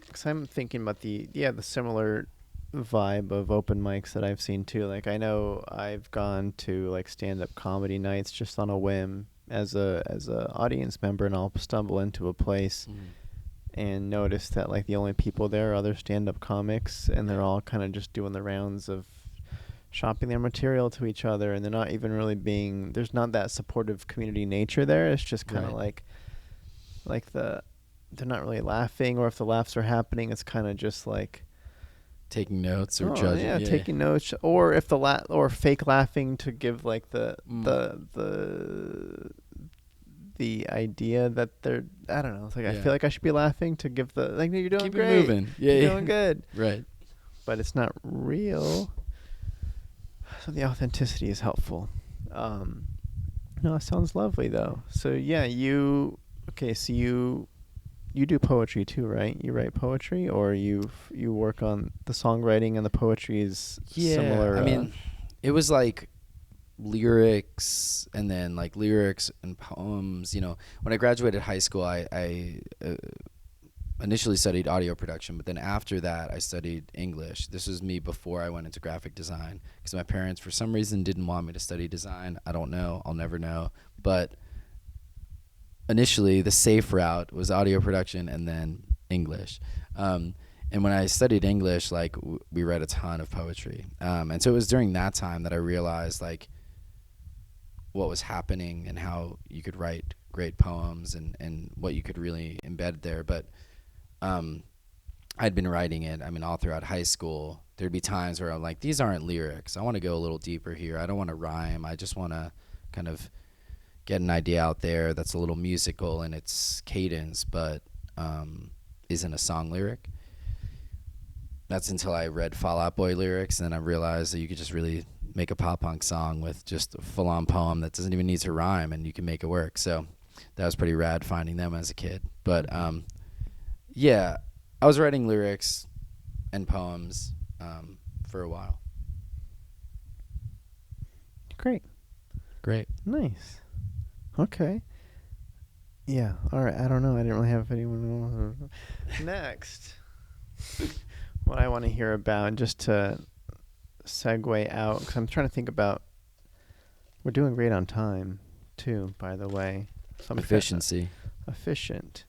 because I'm thinking about the similar vibe of open mics that I've seen too. Like, I know I've gone to like stand-up comedy nights just on a whim as a audience member, and I'll stumble into a place and notice that like the only people there are other stand-up comics, and they're all kind of just doing the rounds of shopping their material to each other, and they're not even really there's not that supportive community nature there. It's just kind of like they're not really laughing, or if the laughs are happening, it's kind of just like taking notes or judging. Yeah, taking notes, or if or fake laughing to give like the idea that they're, I don't know. It's like, I feel like I should be laughing to give the, like, you're doing keep great. It moving. Yeah, you're doing good. Right. But it's not real. So the authenticity is helpful. No, it sounds lovely though. So yeah, you do poetry too, right? You write poetry, or you work on the songwriting and the poetry is similar? I mean, it was like lyrics, and then like lyrics and poems. When I graduated high school, I initially studied audio production, but then after that I studied English. This was me before I went into graphic design, because my parents for some reason didn't want me to study design. I don't know, I'll never know. But initially the safe route was audio production and then English. And when I studied English, like we read a ton of poetry. And so it was during that time that I realized like what was happening and how you could write great poems, and what you could really embed there. But I'd been writing it, all throughout high school. There'd be times where I'm like, these aren't lyrics. I want to go a little deeper here. I don't want to rhyme. I just want to kind of get an idea out there that's a little musical in its cadence, but isn't a song lyric. That's until I read Fall Out Boy lyrics, and then I realized that you could just really make a pop punk song with just a full-on poem that doesn't even need to rhyme, and you can make it work. So that was pretty rad finding them as a kid. But yeah, I was writing lyrics and poems for a while. Great. Nice. Okay. Yeah. All right. I don't know. I didn't really have anyone. Next. What I want to hear about, just to segue out, because I'm trying to think about. We're doing great on time, too, by the way. Efficiency. Efficient.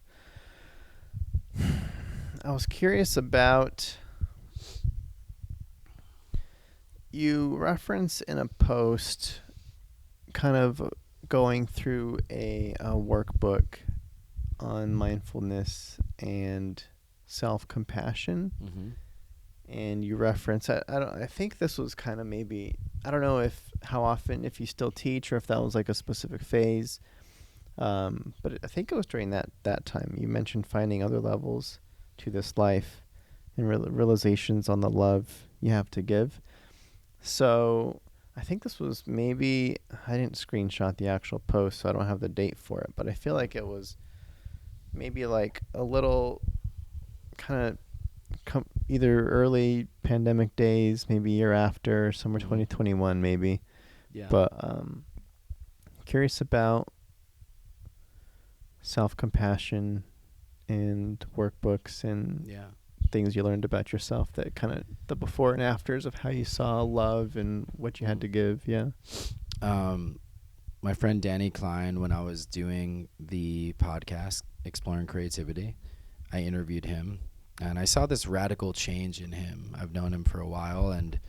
I was curious about. You reference in a post kind of going through a workbook on mindfulness and self-compassion. Mm-hmm. And you reference, I think this was kind of maybe, I don't know how often, if you still teach, or if that was like a specific phase. But I think it was during that time you mentioned finding other levels to this life and realizations on the love you have to give. So I think this was maybe, I didn't screenshot the actual post, so I don't have the date for it, but I feel like it was maybe like a little kind of either early pandemic days, maybe year after, summer 2021 maybe. Yeah. But curious about self-compassion and workbooks and things you learned about yourself, that kind of the before and afters of how you saw love and what you had to give. Yeah. My friend Danny Klein, when I was doing the podcast Exploring Creativity, I interviewed him, and I saw this radical change in him. I've known him for a while and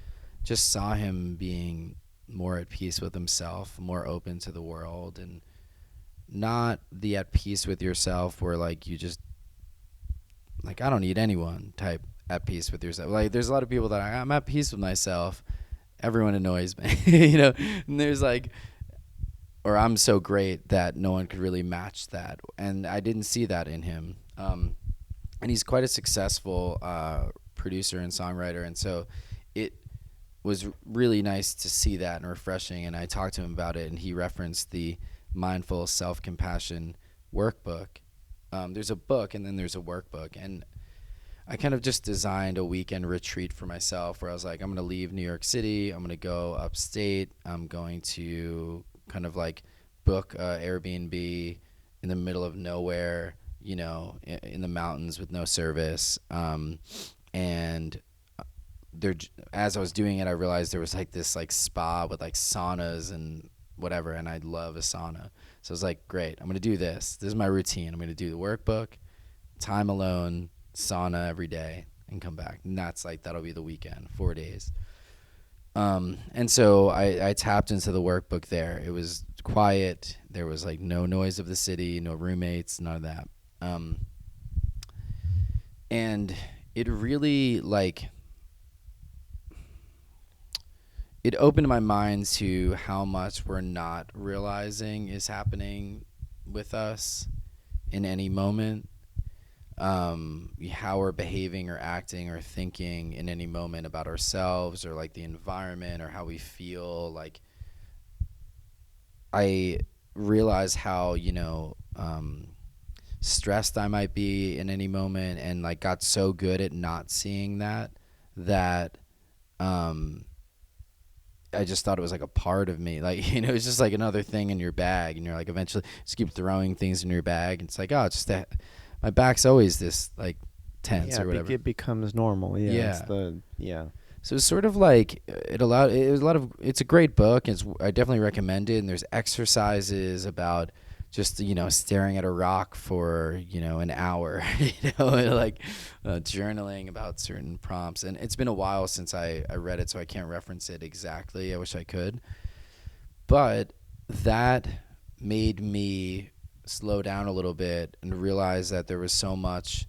just saw him being more at peace with himself, more open to the world, and not the at peace with yourself where like you just like, I don't need anyone type at peace with yourself. Like there's a lot of people that I'm at peace with myself. Everyone annoys me, and there's like, or I'm so great that no one could really match that. And I didn't see that in him. And he's quite a successful producer and songwriter. And so it was really nice to see that and refreshing. And I talked to him about it, and he referenced the Mindful Self-Compassion workbook. There's a book and then there's a workbook. And I kind of just designed a weekend retreat for myself where I was like, I'm going to leave New York City. I'm going to go upstate. I'm going to kind of like book a Airbnb in the middle of nowhere, in the mountains with no service. And there, as I was doing it, I realized there was like this like spa with like saunas and whatever. And I love a sauna. So I was like, great, I'm going to do this. This is my routine. I'm going to do the workbook, time alone, sauna every day, and come back. And that'll be the weekend, 4 days. And so I tapped into the workbook there. It was quiet. There was like no noise of the city, no roommates, none of that. And it really it opened my mind to how much we're not realizing is happening with us in any moment. How we're behaving or acting or thinking in any moment about ourselves or like the environment or how we feel. Like I realize how, stressed I might be in any moment, and like got so good at not seeing that I just thought it was like a part of me. Like, you know, it's just like another thing in your bag, and you're like eventually just keep throwing things in your bag, and it's like, oh, it's just that my back's always this like tense or whatever. It becomes normal. Yeah. Yeah. So it's sort of like it was a lot of, it's a great book. I definitely recommend it. And there's exercises about just, you know, staring at a rock for, you know, an hour, you know, and like journaling about certain prompts. And it's been a while since I read it, so I can't reference it exactly. I wish I could. But that made me slow down a little bit and realize that there was so much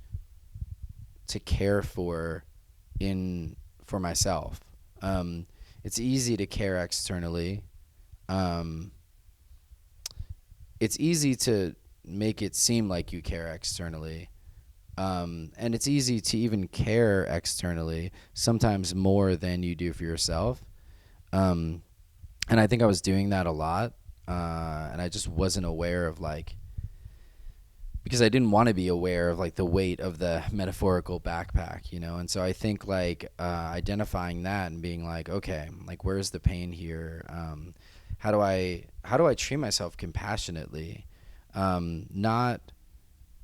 to care for myself. It's easy to care externally. It's easy to make it seem like you care externally. And it's easy to even care externally, sometimes more than you do for yourself. And I think I was doing that a lot. And I just wasn't aware of like, because I didn't want to be aware of like the weight of the metaphorical backpack, you know? And so I think like identifying that and being like, okay, like where's the pain here? How do I treat myself compassionately? Not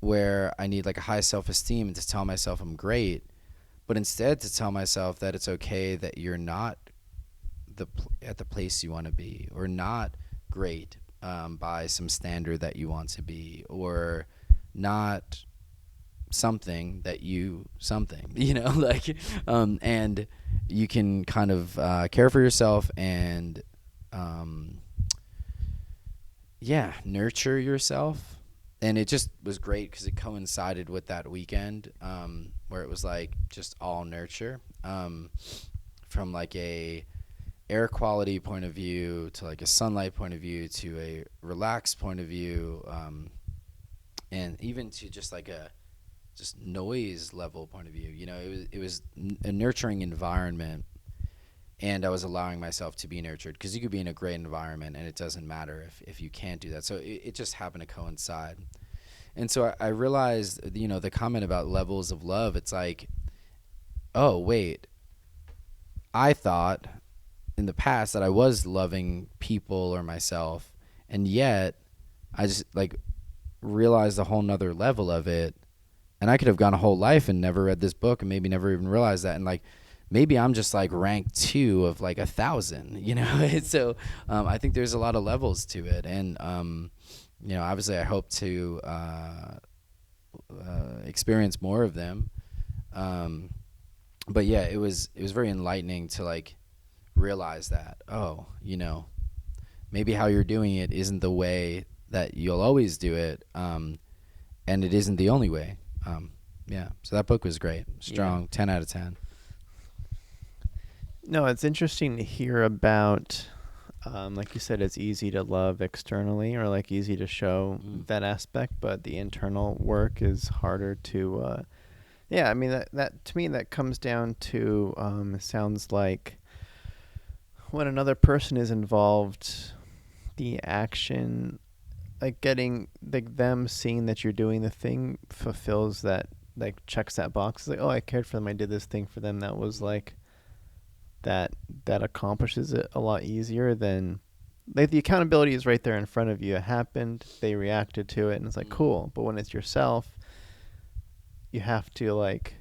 where I need like a high self-esteem to tell myself I'm great, but instead to tell myself that it's okay that you're not at the place you want to be, or not great by some standard that you want to be, or not something that you know, like, and you can kind of care for yourself and nurture yourself. And it just was great because it coincided with that weekend where it was like just all nurture, from like a air quality point of view to like a sunlight point of view to a relaxed point of view, and even to just like a just noise level point of view. You know, it was a nurturing environment, and I was allowing myself to be nurtured, because you could be in a great environment and it doesn't matter if you can't do that. So it just happened to coincide. And so I realized, you know, the comment about levels of love, it's like, oh, wait, I thought in the past that I was loving people or myself, and yet I just like realized a whole nother level of it. And I could have gone a whole life and never read this book and maybe never even realized that. And like, maybe I'm just like rank 2 of like 1,000, you know? And so I think there's a lot of levels to it. And, you know, obviously I hope to experience more of them. But yeah, it was very enlightening to like realize that, oh, you know, maybe how you're doing it isn't the way that you'll always do it. And it isn't the only way. Yeah. So that book was great. Strong. Yeah. 10 out of 10. No, it's interesting to hear about, like you said, it's easy to love externally, or like easy to show that aspect, but the internal work is harder to, I mean, that to me, that comes down to, sounds like when another person is involved, the action, like getting like them seeing that you're doing the thing fulfills that, like checks that box. It's like, oh, I cared for them. I did this thing for them. That was like, that accomplishes it a lot easier than, like, the accountability is right there in front of you. It happened, they reacted to it, and it's like, cool. But when it's yourself, you have to, like,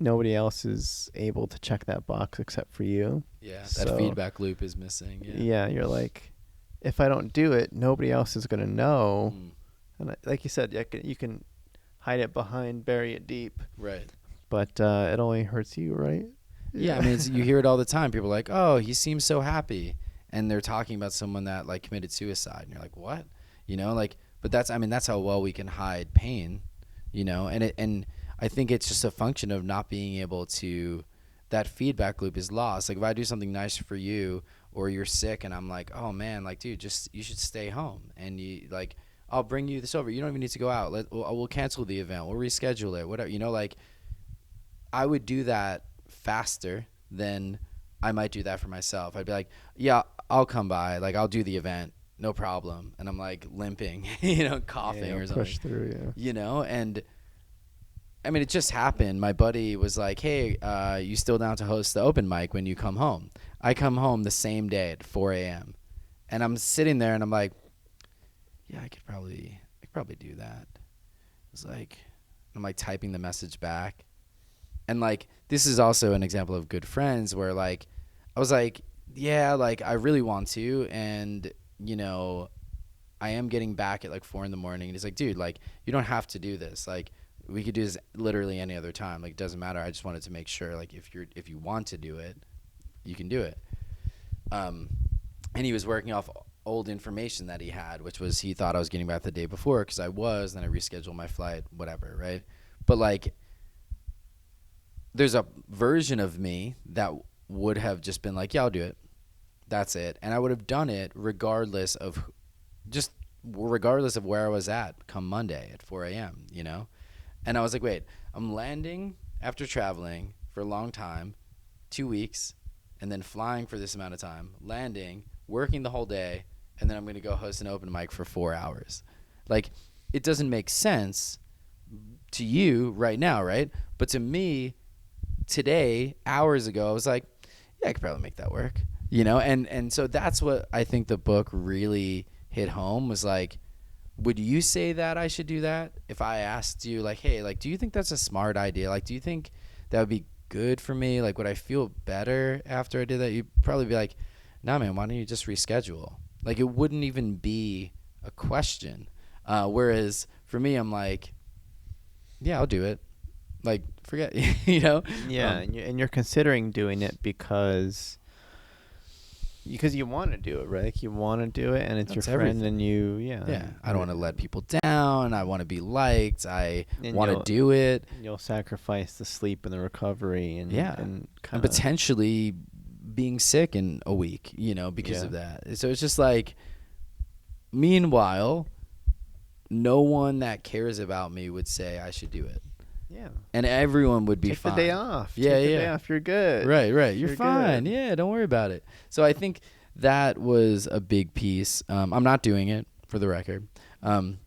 nobody else is able to check that box except for you. Yeah, that feedback loop is missing. Yeah, you're like, if I don't do it, nobody else is going to know. And like you said, you can hide it behind, bury it deep. Right. But it only hurts you, right? Yeah, I mean, you hear it all the time. People are like, oh, he seems so happy. And they're talking about someone that, like, committed suicide. And you're like, what? You know, like, but that's how well we can hide pain, you know? And I think it's just a function of not being able to, that feedback loop is lost. Like, if I do something nice for you, or you're sick and I'm like, oh, man, like, dude, you should stay home. And you, like, I'll bring you this over. You don't even need to go out. We'll cancel the event. We'll reschedule it, whatever. You know, like, I would do that faster than I might do that for myself. I'd be like, yeah, I'll come by, like, I'll do the event, no problem. And I'm like limping, you know, coughing or something. Push through, yeah. You know, and I mean, it just happened. My buddy was like, hey, you still down to host the open mic when you come home? I come home the same day at 4 a.m. and I'm sitting there and I'm like, yeah, I could probably do that. It's like, I'm like typing the message back. And like, this is also an example of good friends where like, I was like, yeah, like I really want to. And, you know, I am getting back at like 4 a.m. And he's like, dude, like you don't have to do this. Like we could do this literally any other time. Like it doesn't matter. I just wanted to make sure like if you want to do it, you can do it. And he was working off old information that he had, which was he thought I was getting back the day before because I was, then I rescheduled my flight, whatever, right? But like there's a version of me that would have just been like, yeah, I'll do it. That's it. And I would have done it regardless of where I was at come Monday at 4 a.m., you know? And I was like, wait, I'm landing after traveling for a long time, 2 weeks, and then flying for this amount of time, landing, working the whole day, and then I'm going to go host an open mic for 4 hours. Like, it doesn't make sense to you right now, right? But to me, today, hours ago, I was like, yeah, I could probably make that work, you know? And so that's what I think the book really hit home was like, would you say that I should do that? If I asked you like, hey, like, do you think that's a smart idea? Like, do you think that would be good for me? Like, would I feel better after I did that? You'd probably be like, nah, man, why don't you just reschedule? Like, it wouldn't even be a question. Whereas for me, I'm like, yeah, I'll do it. Like, forget, you know? Yeah, and you're considering doing it because you want to do it, right? Like you want to do it, and it's your friend, everything. and you, Yeah, I don't want to let people down. I want to be liked. I want to do it. You'll sacrifice the sleep and the recovery, and and potentially being sick in a week, you know, because of that. So it's just like, meanwhile, no one that cares about me would say I should do it. Yeah. And everyone would be fine. Take the day off. Yeah, Take the day off. You're good. Right. You're fine. Good. Yeah, don't worry about it. So I think that was a big piece. I'm not doing it, for the record.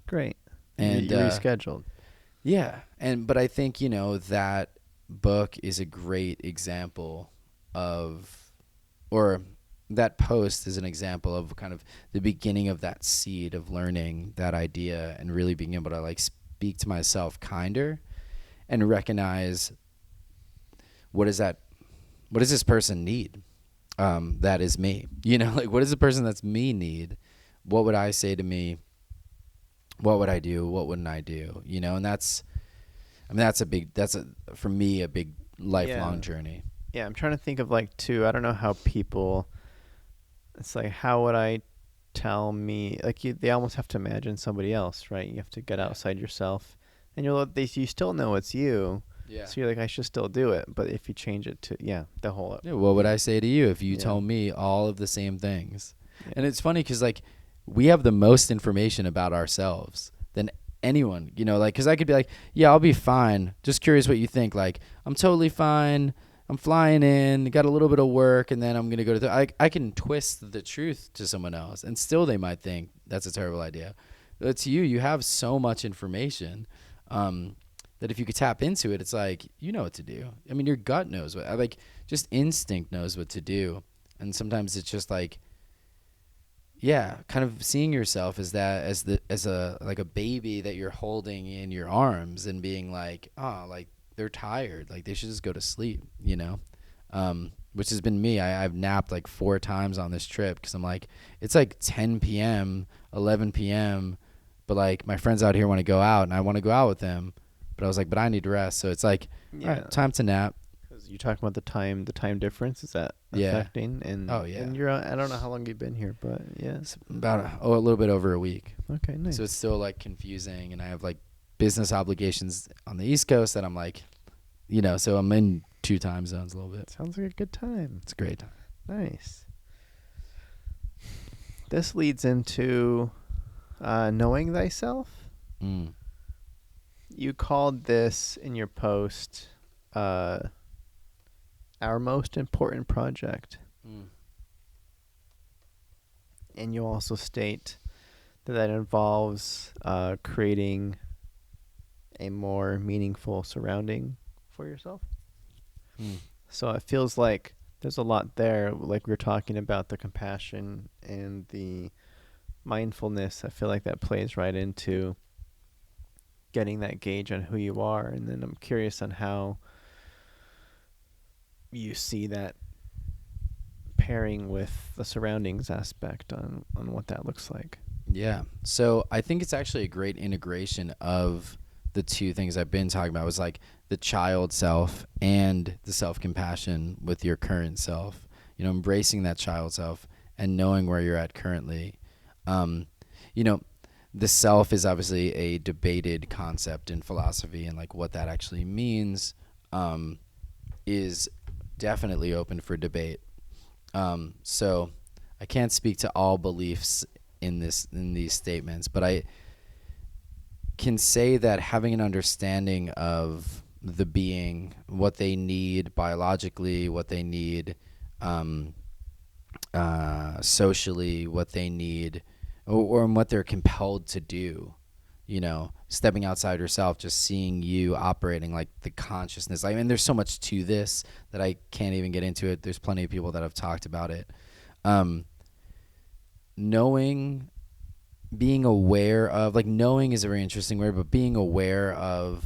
Great. And you rescheduled. Yeah. But I think, you know, that book is a great example of, or that post is an example of kind of the beginning of that seed of learning that idea and really being able to like speak to myself kinder and recognize what does this person need? That is me, you know, like what does the person that's me need? What would I say to me? What would I do? What wouldn't I do? You know, and that's for me, a big lifelong journey. Yeah. I'm trying to think of like too, I don't know how people, it's like, how would I tell me, like they almost have to imagine somebody else, right? You have to get outside yourself. And you still know it's you. Yeah. So you're like, I should still do it. But if you change it to, the whole. Yeah, what would I say to you if you told me all of the same things? Yeah. And it's funny because, like, we have the most information about ourselves than anyone, you know, like, because I could be like, yeah, I'll be fine. Just curious what you think. Like, I'm totally fine. I'm flying in, got a little bit of work, and then I'm going to go to I can twist the truth to someone else, and still they might think that's a terrible idea. But to you, you have so much information. That if you could tap into it, it's like, you know what to do. I mean, your gut knows what, like, just instinct knows what to do. And sometimes it's just like, kind of seeing yourself as a baby that you're holding in your arms and being like, oh, like they're tired. Like they should just go to sleep, you know? Which has been me. I've napped like 4 times on this trip because I'm like, it's like 10 p.m., 11 p.m., but like my friends out here want to go out and I want to go out with them, but I was like, but I need to rest. So it's like, all right, time to nap. Because you talking about the time difference, is that affecting? And and you're I don't know how long you've been here, but it's about a little bit over a week. Okay, nice. So it's still like confusing, and I have like business obligations on the East Coast that I'm like, you know, so I'm in 2 time zones a little bit. Sounds like a good time. It's a great time. Nice. This leads into knowing thyself. You called this in your post our most important project. And you also state that involves creating a more meaningful surrounding for yourself. So it feels like There's a lot there. Like we were talking about the compassion and the mindfulness. I feel like that plays right into getting that gauge on who you are. And then I'm curious on how you see that pairing with the surroundings aspect on what that looks like. Yeah. So I think it's actually a great integration of the two things I've been talking about, was like the child self and the self-compassion with your current self, you know, embracing that child self and knowing where you're at currently. Um, you know, the self is obviously a debated concept in philosophy, and like what that actually means is definitely open for debate. So I can't speak to all beliefs in these statements, but I can say that having an understanding of the being, what they need biologically, what they need socially, what they need, or what they're compelled to do. You know, stepping outside yourself, just seeing you operating, like the consciousness. I mean, there's so much to this that I can't even get into it. There's plenty of people that have talked about it. Knowing, being aware of, like, knowing is a very interesting word, but being aware of,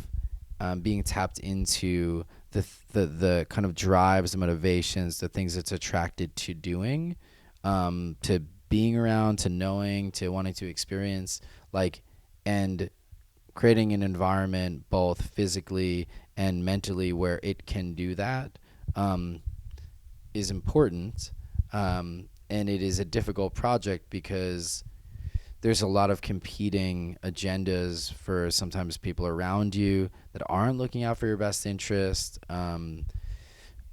being tapped into the kind of drives, the motivations, the things that's attracted to doing, to being around, to knowing, to wanting to experience, like, and creating an environment both physically and mentally where it can do that, is important. And it is a difficult project because there's a lot of competing agendas for sometimes people around you that aren't looking out for your best interest.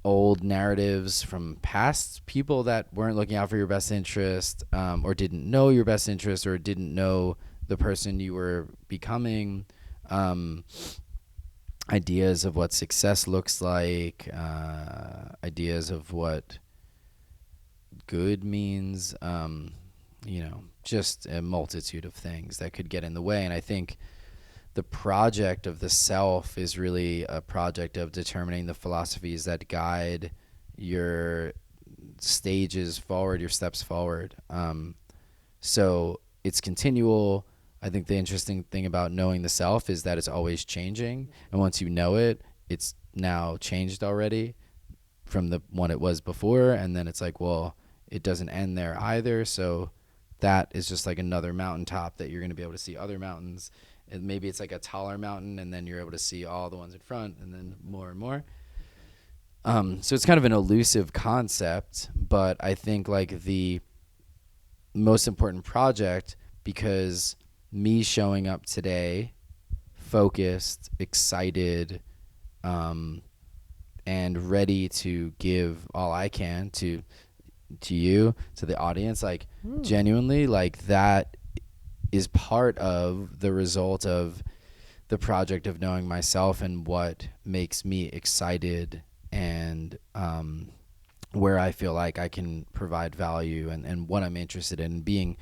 Old narratives from past people that weren't looking out for your best interest, or didn't know your best interest, or didn't know the person you were becoming. Ideas of what success looks like, ideas of what good means, just a multitude of things that could get in the way. And I think the project of the self is really a project of determining the philosophies that guide your stages forward, your steps forward. So it's continual. I think the interesting thing about knowing the self is that it's always changing. And once you know it, it's now changed already from the one it was before. And then it's like, well, it doesn't end there either. So that is just like another mountaintop that you're going to be able to see other mountains. And maybe it's like a taller mountain, and then you're able to see all the ones in front, and then more and more. So it's kind of an elusive concept, but I think like the most important project, because me showing up today focused, excited, and ready to give all I can to you, to the audience, like genuinely, like that is part of the result of the project of knowing myself and what makes me excited, and where I feel like I can provide value, and what I'm interested in, being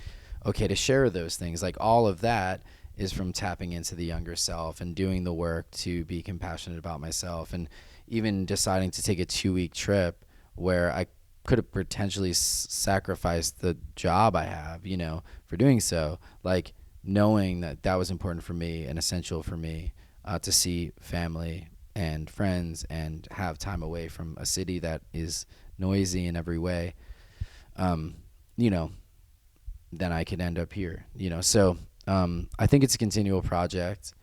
okay to share those things. Like all of that is from tapping into the younger self and doing the work to be compassionate about myself, and even deciding to take a 2-week trip where I could have potentially sacrificed the job I have, for doing so. Like knowing that that was important for me and essential for me, to see family and friends and have time away from a city that is noisy in every way, then I could end up here, So I think it's a continual project.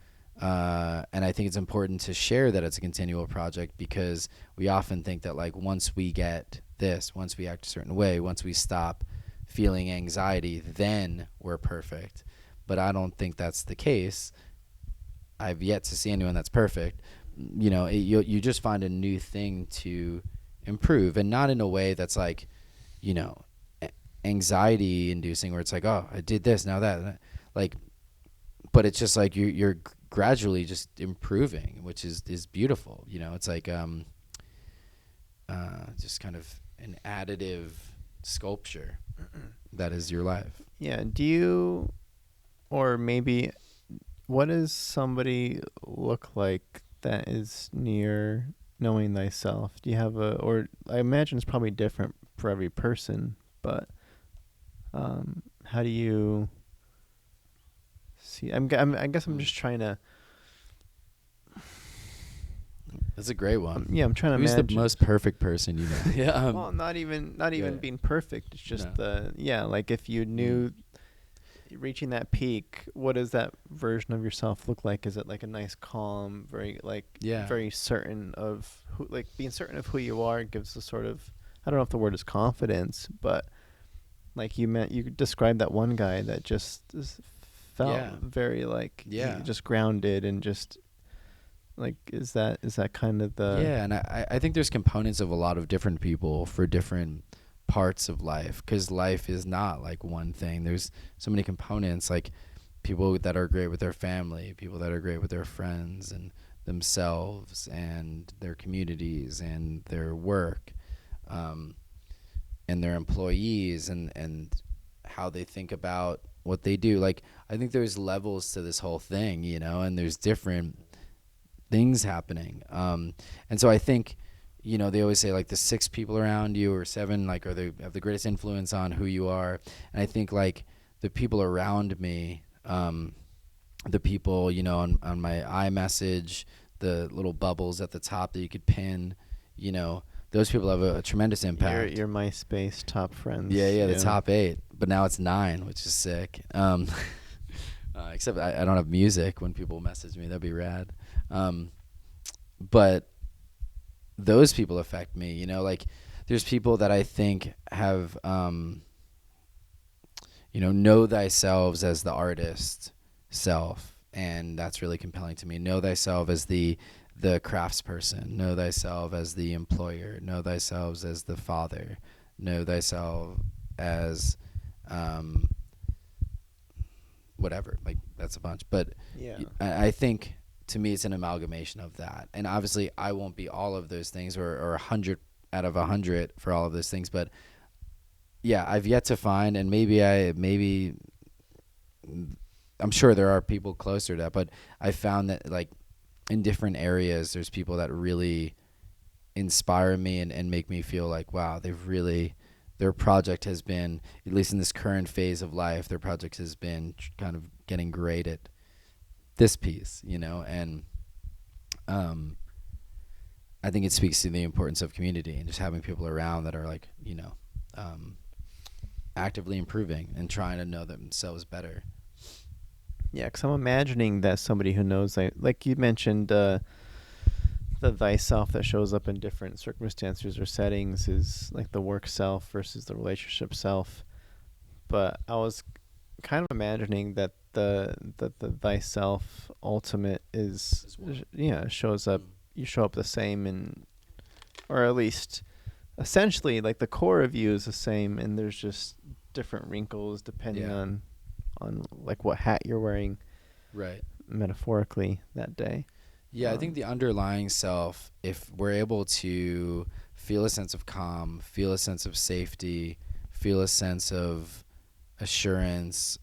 And I think it's important to share that it's a continual project, because we often think that like once we get this, once we act a certain way, once we stop feeling anxiety, then we're perfect. But I don't think that's the case. I've yet to see anyone that's perfect. You just find a new thing to improve, and not in a way that's like, anxiety inducing, where it's like, oh, I did this, now that, like, but it's just like you're gradually just improving, which is beautiful. It's like just kind of an additive sculpture that is your life. Yeah. Do you, or maybe, what does somebody look like that is near knowing thyself? Do you have or I imagine it's probably different for every person, but how do you see? I guess I'm just trying to. That's a great one. Yeah, I'm trying to Who's imagine. the most perfect person you know? Yeah. Well, not even being perfect. It's just like if you knew reaching that peak, what does that version of yourself look like? Is it like a nice, calm, very certain of who, like being certain of who you are gives a sort of, I don't know if the word is confidence, but like you described that one guy that just felt very like just grounded and just like, is that kind of the... Yeah, and I think there's components of a lot of different people for different parts of life, because life is not like one thing. There's so many components, like people that are great with their family, people that are great with their friends and themselves and their communities and their work, and their employees, and how they think about what they do. Like, I think there's levels to this whole thing, and there's different things happening. And so I think, they always say like the 6 people around you or 7, like, they have the greatest influence on who you are. And I think like the people around me, the people, on my iMessage, the little bubbles at the top that you could pin, those people have a tremendous impact. Your MySpace top friends. Yeah, the top 8, but now it's 9, which is sick. Except I don't have music when people message me. That'd be rad. But those people affect me, like there's people that I think have, know thyself as the artist self. And that's really compelling to me. Know thyself as the craftsperson. Know thyself as the employer. Know thyself as the father. Know thyself as, whatever. Like, that's a bunch. But I think, to me, it's an amalgamation of that. And obviously I won't be all of those things or 100 out of 100 for all of those things. But yeah, I've yet to find, and maybe I'm sure there are people closer to that, but I found that like in different areas, there's people that really inspire me and make me feel like, wow, their project has been, at least in this current phase of life, their project has been kind of getting great at this piece, and I think it speaks to the importance of community and just having people around that are like, actively improving and trying to know themselves better. Yeah, because I'm imagining that somebody who knows, like you mentioned, the thyself that shows up in different circumstances or settings is like the work self versus the relationship self. But I was kind of imagining that the thyself ultimate is shows up. You show up the same, or at least essentially like the core of you is the same, and there's just different wrinkles depending on like what hat you're wearing, right, metaphorically that day. I think the underlying self, if we're able to feel a sense of calm, feel a sense of safety, feel a sense of assurance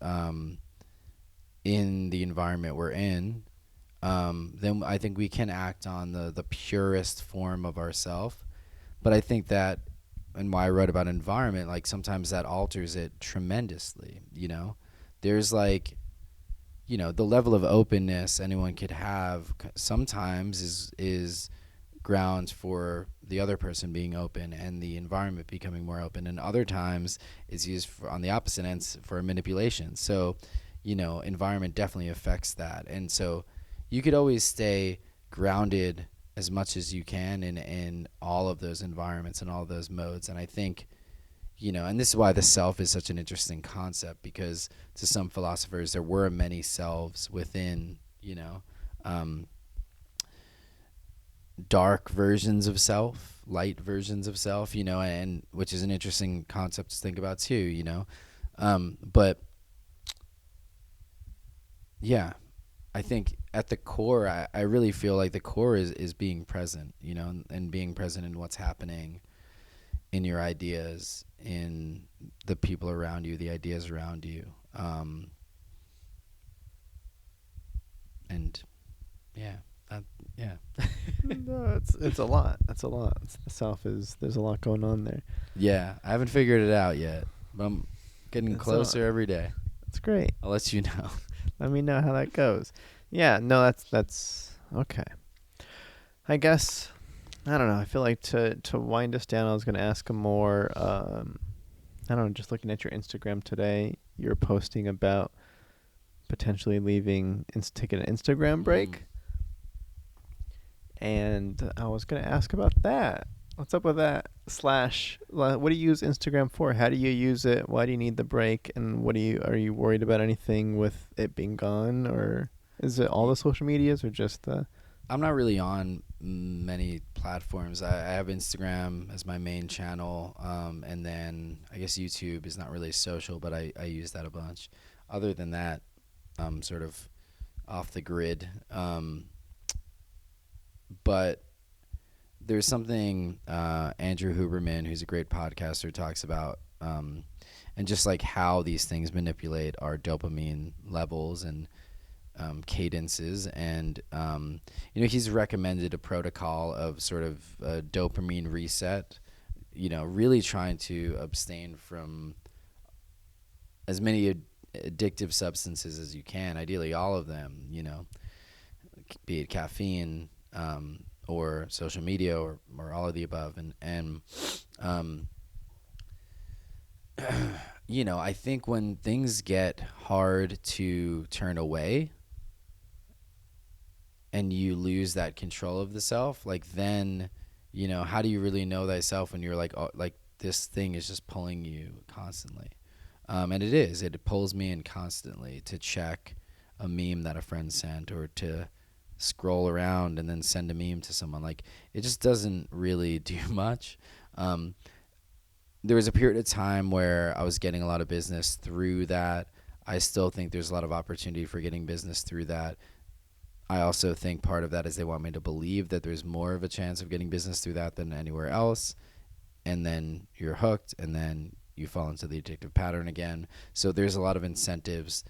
in the environment we're in, then I think we can act on the purest form of ourself. But I think that, and why I wrote about environment, like sometimes that alters it tremendously. There's like, the level of openness anyone could have sometimes is grounds for the other person being open and the environment becoming more open, and other times is used on the opposite ends for manipulation. So, environment definitely affects that. And so you could always stay grounded as much as you can in all of those environments and all of those modes. And I think, and this is why the self is such an interesting concept, because to some philosophers there were many selves within, dark versions of self, light versions of self, and which is an interesting concept to think about too, but yeah, I think at the core, I really feel like the core is being present, and being present in what's happening in your ideas, in the people around you, the ideas around you. And yeah. Yeah. No, it's a lot. That's a lot. There's a lot going on there. Yeah, I haven't figured it out yet, but I'm getting It's closer every day. That's great. I'll let you know. Let me know how that goes. Yeah, no, that's okay. I guess I don't know. I feel like to wind us down, I was gonna ask a more. I don't know. Just looking at your Instagram today, you're posting about potentially taking an Instagram break, and I was gonna ask about that. What's up with that? What do you use Instagram for? How do you use it? Why do you need the break? And are you worried about anything with it being gone, or is it all the social medias, or just the? I'm not really on many platforms. I have Instagram as my main channel, and then I guess YouTube is not really social, but I use that a bunch. Other than that, I'm sort of off the grid. But there's something Andrew Huberman, who's a great podcaster, talks about, and just like how these things manipulate our dopamine levels and cadences. And he's recommended a protocol of sort of a dopamine reset. Really trying to abstain from as many addictive substances as you can. Ideally, all of them. Be it caffeine. Or social media, or all of the above, and I think when things get hard to turn away, and you lose that control of the self, like then, how do you really know thyself when you're like, oh, like this thing is just pulling you constantly, and it pulls me in constantly to check a meme that a friend sent, or to scroll around and then send a meme to someone. Like, it just doesn't really do much. There was a period of time where I was getting a lot of business through that. I still think there's a lot of opportunity for getting business through that. I also think part of that is they want me to believe that there's more of a chance of getting business through that than anywhere else. And then you're hooked, and then you fall into the addictive pattern again. So there's a lot of incentives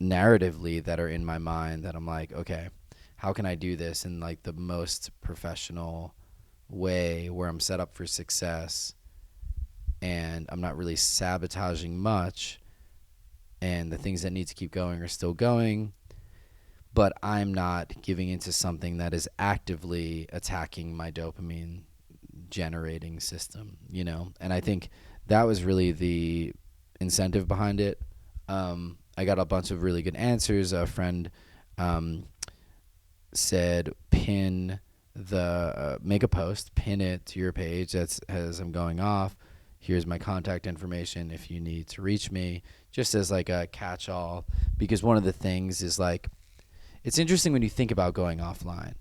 narratively that are in my mind that I'm like, okay, how can I do this in like the most professional way where I'm set up for success and I'm not really sabotaging much, and the things that need to keep going are still going, but I'm not giving into something that is actively attacking my dopamine generating system, And I think that was really the incentive behind it. I got a bunch of really good answers. A friend said, make a post, pin it to your page that's as I'm going off. Here's my contact information if you need to reach me, just as like a catch-all. Because one of the things is like, it's interesting when you think about going offline.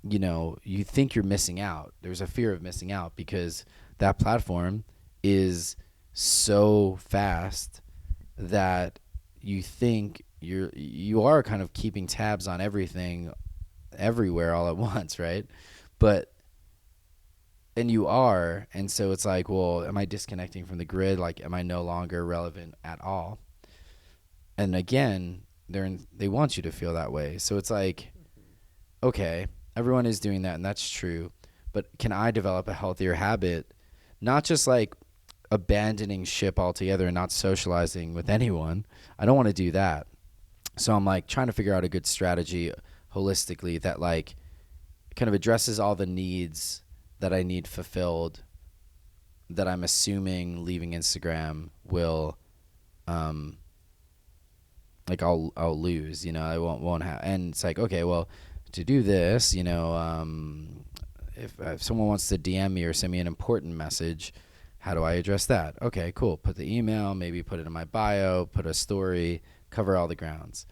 You think you're missing out. There's a fear of missing out because that platform is so fast that you think you are kind of keeping tabs on everything everywhere all at once, right? And you are, and so it's like, well, am I disconnecting from the grid? Like, am I no longer relevant at all? And again, they want you to feel that way. So it's like, okay, everyone is doing that, and that's true, but can I develop a healthier habit? Not just like abandoning ship altogether and not socializing with anyone. I don't want to do that. So I'm like trying to figure out a good strategy holistically that like kind of addresses all the needs that I need fulfilled, that I'm assuming leaving Instagram will like I'll lose, I won't have. And it's like, okay, well, to do this, if someone wants to DM me or send me an important message, how do I address that? Okay, cool. Put the email, maybe put it in my bio, put a story, cover all the grounds.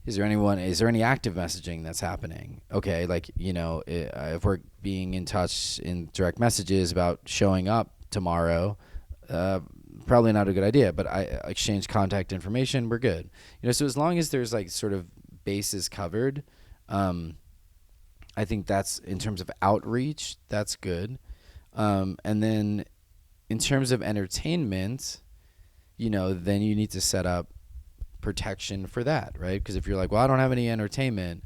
Is there any active messaging that's happening? Okay, like, if we're being in touch in direct messages about showing up tomorrow, probably not a good idea, but I exchange contact information, we're good. So as long as there's like sort of bases covered, I think that's, in terms of outreach, that's good. And then in terms of entertainment, then you need to set up protection for that, right? Because if you're like, well, I don't have any entertainment,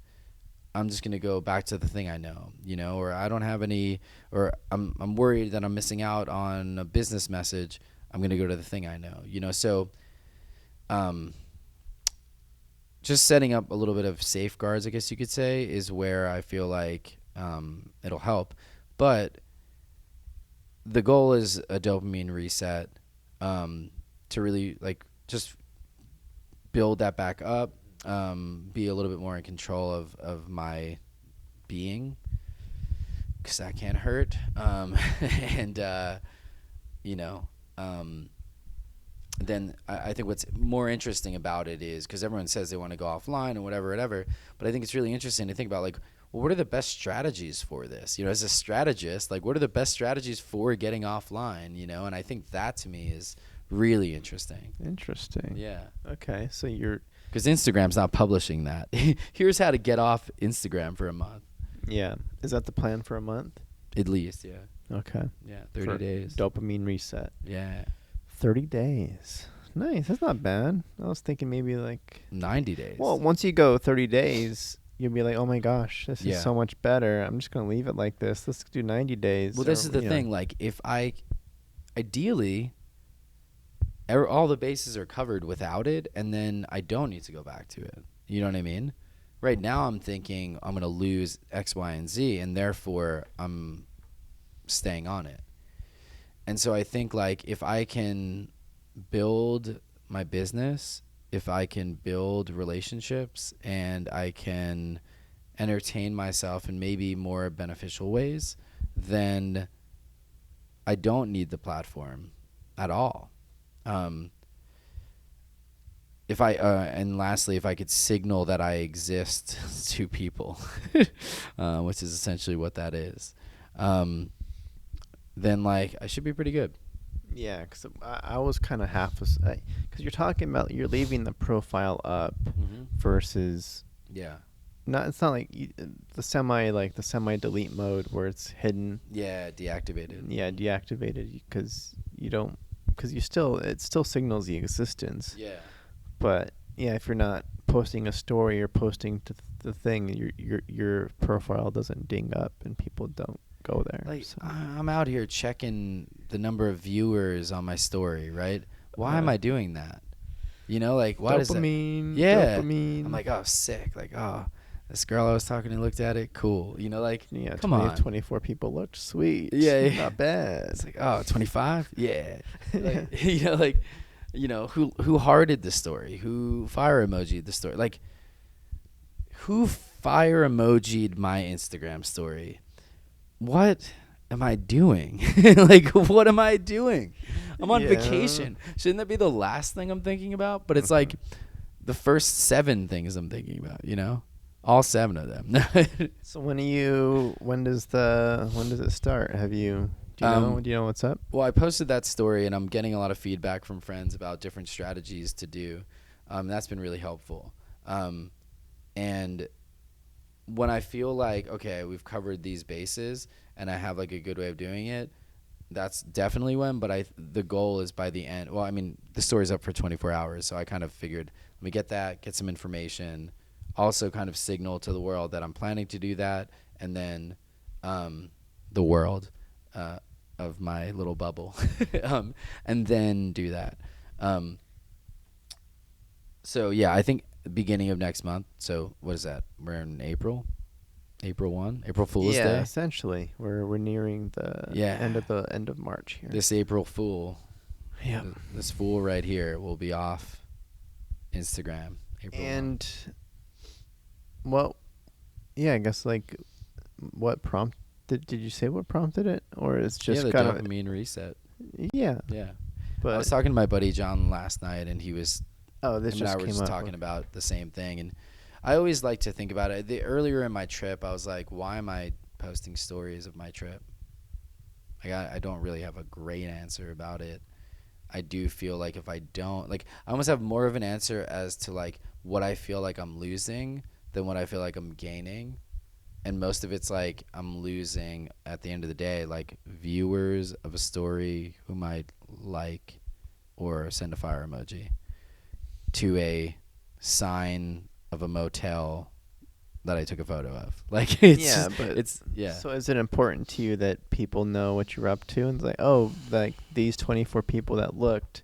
I'm just gonna go back to the thing I know, or I don't have any, or I'm worried that I'm missing out on a business message. I'm gonna go to the thing I know, So, just setting up a little bit of safeguards, I guess you could say, is where I feel like it'll help. But the goal is a dopamine reset, to really just build that back up. Be a little bit more in control of my being, because that can't hurt. And then I think what's more interesting about it is, because everyone says they want to go offline and whatever, but I think it's really interesting to think about, well, what are the best strategies for this? As a strategist, what are the best strategies for getting offline? And I think that to me is really interesting. Yeah. Okay, so because Instagram's not publishing that. Here's how to get off Instagram for a month. Yeah. Is that the plan for a month? At least, yeah. Okay. Yeah, 30 days. Dopamine reset. Yeah. 30 days. Nice. That's not bad. I was thinking maybe 90 days. Well, once you go 30 days, you'll be like, oh my gosh, this is so much better. I'm just going to leave it like this. Let's do 90 days. Well, this is the thing. If ideally, all the bases are covered without it, and then I don't need to go back to it. You know what I mean? Right now I'm thinking I'm going to lose X, Y, and Z, and therefore I'm staying on it. And so I think if I can build my business, if I can build relationships, and I can entertain myself in maybe more beneficial ways, then I don't need the platform at all. If I and lastly, if I could signal that I exist to people, which is essentially what that is, then I should be pretty good. Yeah, because I was kind of because you're talking about you're leaving the profile up versus it's not like the semi delete mode where it's hidden. Yeah, deactivated. Yeah, deactivated because it still signals the existence. Yeah. But yeah, if you're not posting a story or posting to the thing, your profile doesn't ding up and people don't go there. So. I'm out here checking the number of viewers on my story, right? Why am I doing that? Why does that? Yeah. Dopamine. I'm like, oh, sick. This girl I was talking to looked at it. Cool. Come on. 24 people looked sweet. Yeah. Not bad. It's 25? Yeah. Who hearted the story? Who fire emojied the story? Who fire emojied my Instagram story? What am I doing? What am I doing? I'm on vacation. Shouldn't that be the last thing I'm thinking about? But it's the first 7 things I'm thinking about, all 7 of them. So when does it start? Do you know what's up? Well, I posted that story and I'm getting a lot of feedback from friends about different strategies to do. That's been really helpful. And when I feel okay, we've covered these bases and I have a good way of doing it, that's definitely when, but the goal is by the end. Well, I mean, the story's up for 24 hours. So I kind of figured, let me get some information, also kind of signal to the world that I'm planning to do that. And then, the world, of my little bubble, and then do that. So yeah, I think beginning of next month. So what is that? We're in April 1, April Fool's Day. Yeah, essentially, we're nearing the end of March here. This April Fool. Yeah. This fool right here will be off Instagram. April 1. Well, yeah, I guess what prompted? Did you say what prompted it, or it's just the kind of dopamine reset? Yeah. Yeah. But I was talking to my buddy John last night, and he was. This just came up. Talking about the same thing, and I always like to think about it. Earlier in my trip, I was like, "Why am I posting stories of my trip?" I don't really have a great answer about it. I do feel if I don't, I almost have more of an answer as to what I feel like I'm losing than what I feel like I'm gaining. And most of it's I'm losing at the end of the day, viewers of a story who might like or send a fire emoji to a sign of a motel that I took a photo of. Like, it's So is it important to you that people know what you're up to? And it's like, oh, like these 24 people that looked,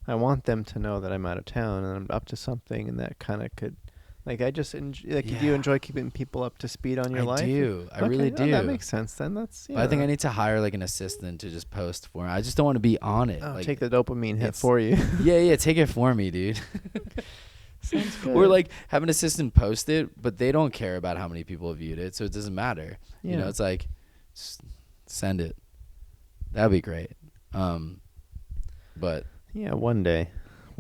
I want them to know that I'm out of town and I'm up to something, and that kind of could, like, I just do you enjoy keeping people up to speed on your life? I do. I really do. That makes sense then. That's I think I need to hire like an assistant to just post for me. I just don't want to be on it. Oh, like, take the dopamine hit for you. Yeah, take it for me, dude. Sounds good. Or like have an assistant post it, but they don't care about how many people have viewed it, so it doesn't matter. Yeah. You know, it's like send it. That'd be great. But yeah, one day.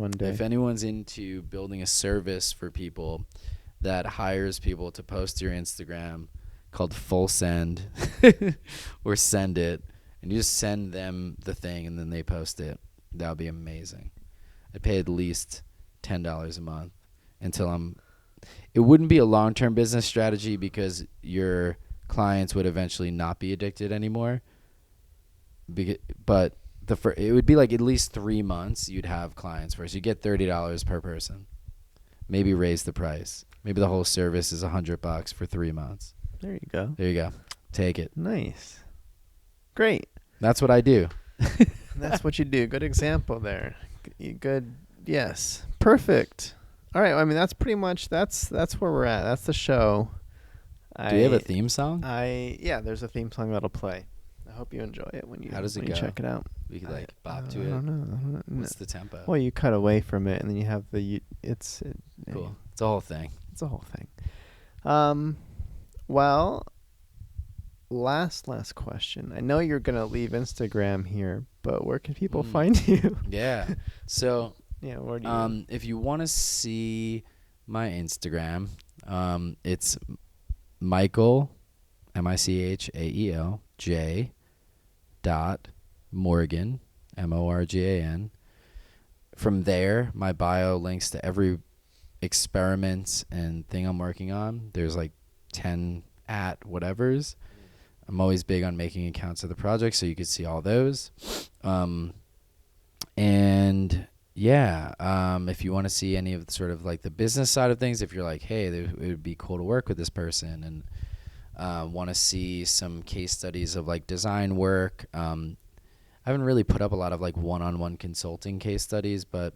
If anyone's into building a service for people that hires people to post to your Instagram called Full Send or Send It, and you just send them the thing and then they post it, that would be amazing. I pay at least $10 a month until it wouldn't be a long-term business strategy because your clients would eventually not be addicted anymore. But it would be like at least 3 months you'd have clients first. You get $30 per person. Maybe raise the price. Maybe the whole service is $100 for 3 months. There you go. There you go. Take it. Nice. Great. That's what I do. That's what you do. Good example there. Good. Yes. Perfect. All right. I mean, that's pretty much that's where we're at. That's the show. Do you have a theme song? Yeah. There's a theme song that'll play. I hope you enjoy it when you. How does it when go? You check it out. We could like bop to it. I don't know. What's the tempo? Well, you cut away from it, and then you have Cool. It's a whole thing. It's a whole thing. Well, last question. I know you're gonna leave Instagram here, but where can people find you? Yeah. So yeah, where do you? If you want to see my Instagram, it's Michael, Michael J. Morgan, Morgan. From there, my bio links to every experiment and thing I'm working on. There's like 10 at whatevers. I'm always big on making accounts of the project so you could see all those. And yeah, if you want to see any of the sort of like the business side of things, if you're like, hey, it would be cool to work with this person, and want to see some case studies of like design work. I haven't really put up a lot of like one-on-one consulting case studies, but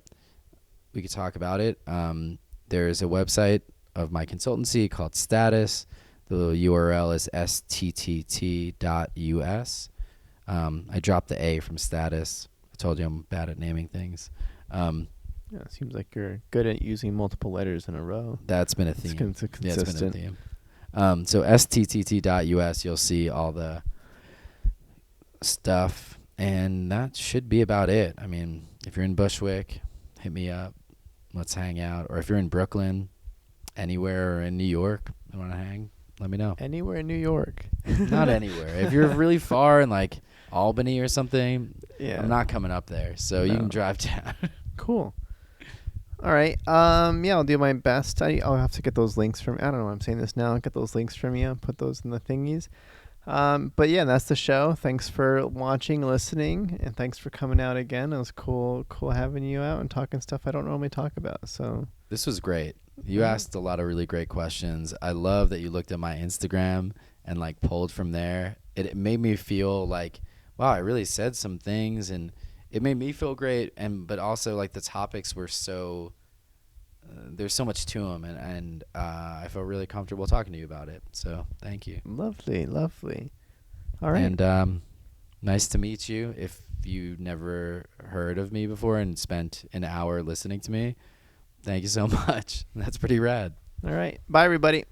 we could talk about it. There's a website of my consultancy called Status. The URL is stt.us. I dropped the A from Status. I told you I'm bad at naming things. Yeah, it seems like you're good at using multiple letters in a row. That's been a theme. It's consistent. It's been a theme. So stt.us, you'll see all the stuff, and that should be about it. I mean, if you're in Bushwick, hit me up. Let's hang out. Or if you're in Brooklyn, anywhere, or in New York, and want to hang, let me know. Anywhere in New York. Not anywhere. If you're really far in like Albany or something, yeah, I'm not coming up there. So you can drive down. Cool. All right. Yeah, I'll do my best. I'll have to get those links from. I don't know why I'm saying this now. I'll get those links from you and put those in the thingies. But yeah, that's the show. Thanks for watching, listening, and thanks for coming out again. It was cool having you out and talking stuff I don't normally talk about. So this was great. You asked a lot of really great questions. I love that you looked at my Instagram and like pulled from there. It made me feel like, wow, I really said some things, and it made me feel great. But also like the topics were so. There's so much to them, and I feel really comfortable talking to you about it. So thank you. Lovely. All right. And nice to meet you. If you never heard of me before and spent an hour listening to me, thank you so much. That's pretty rad. All right. Bye, everybody.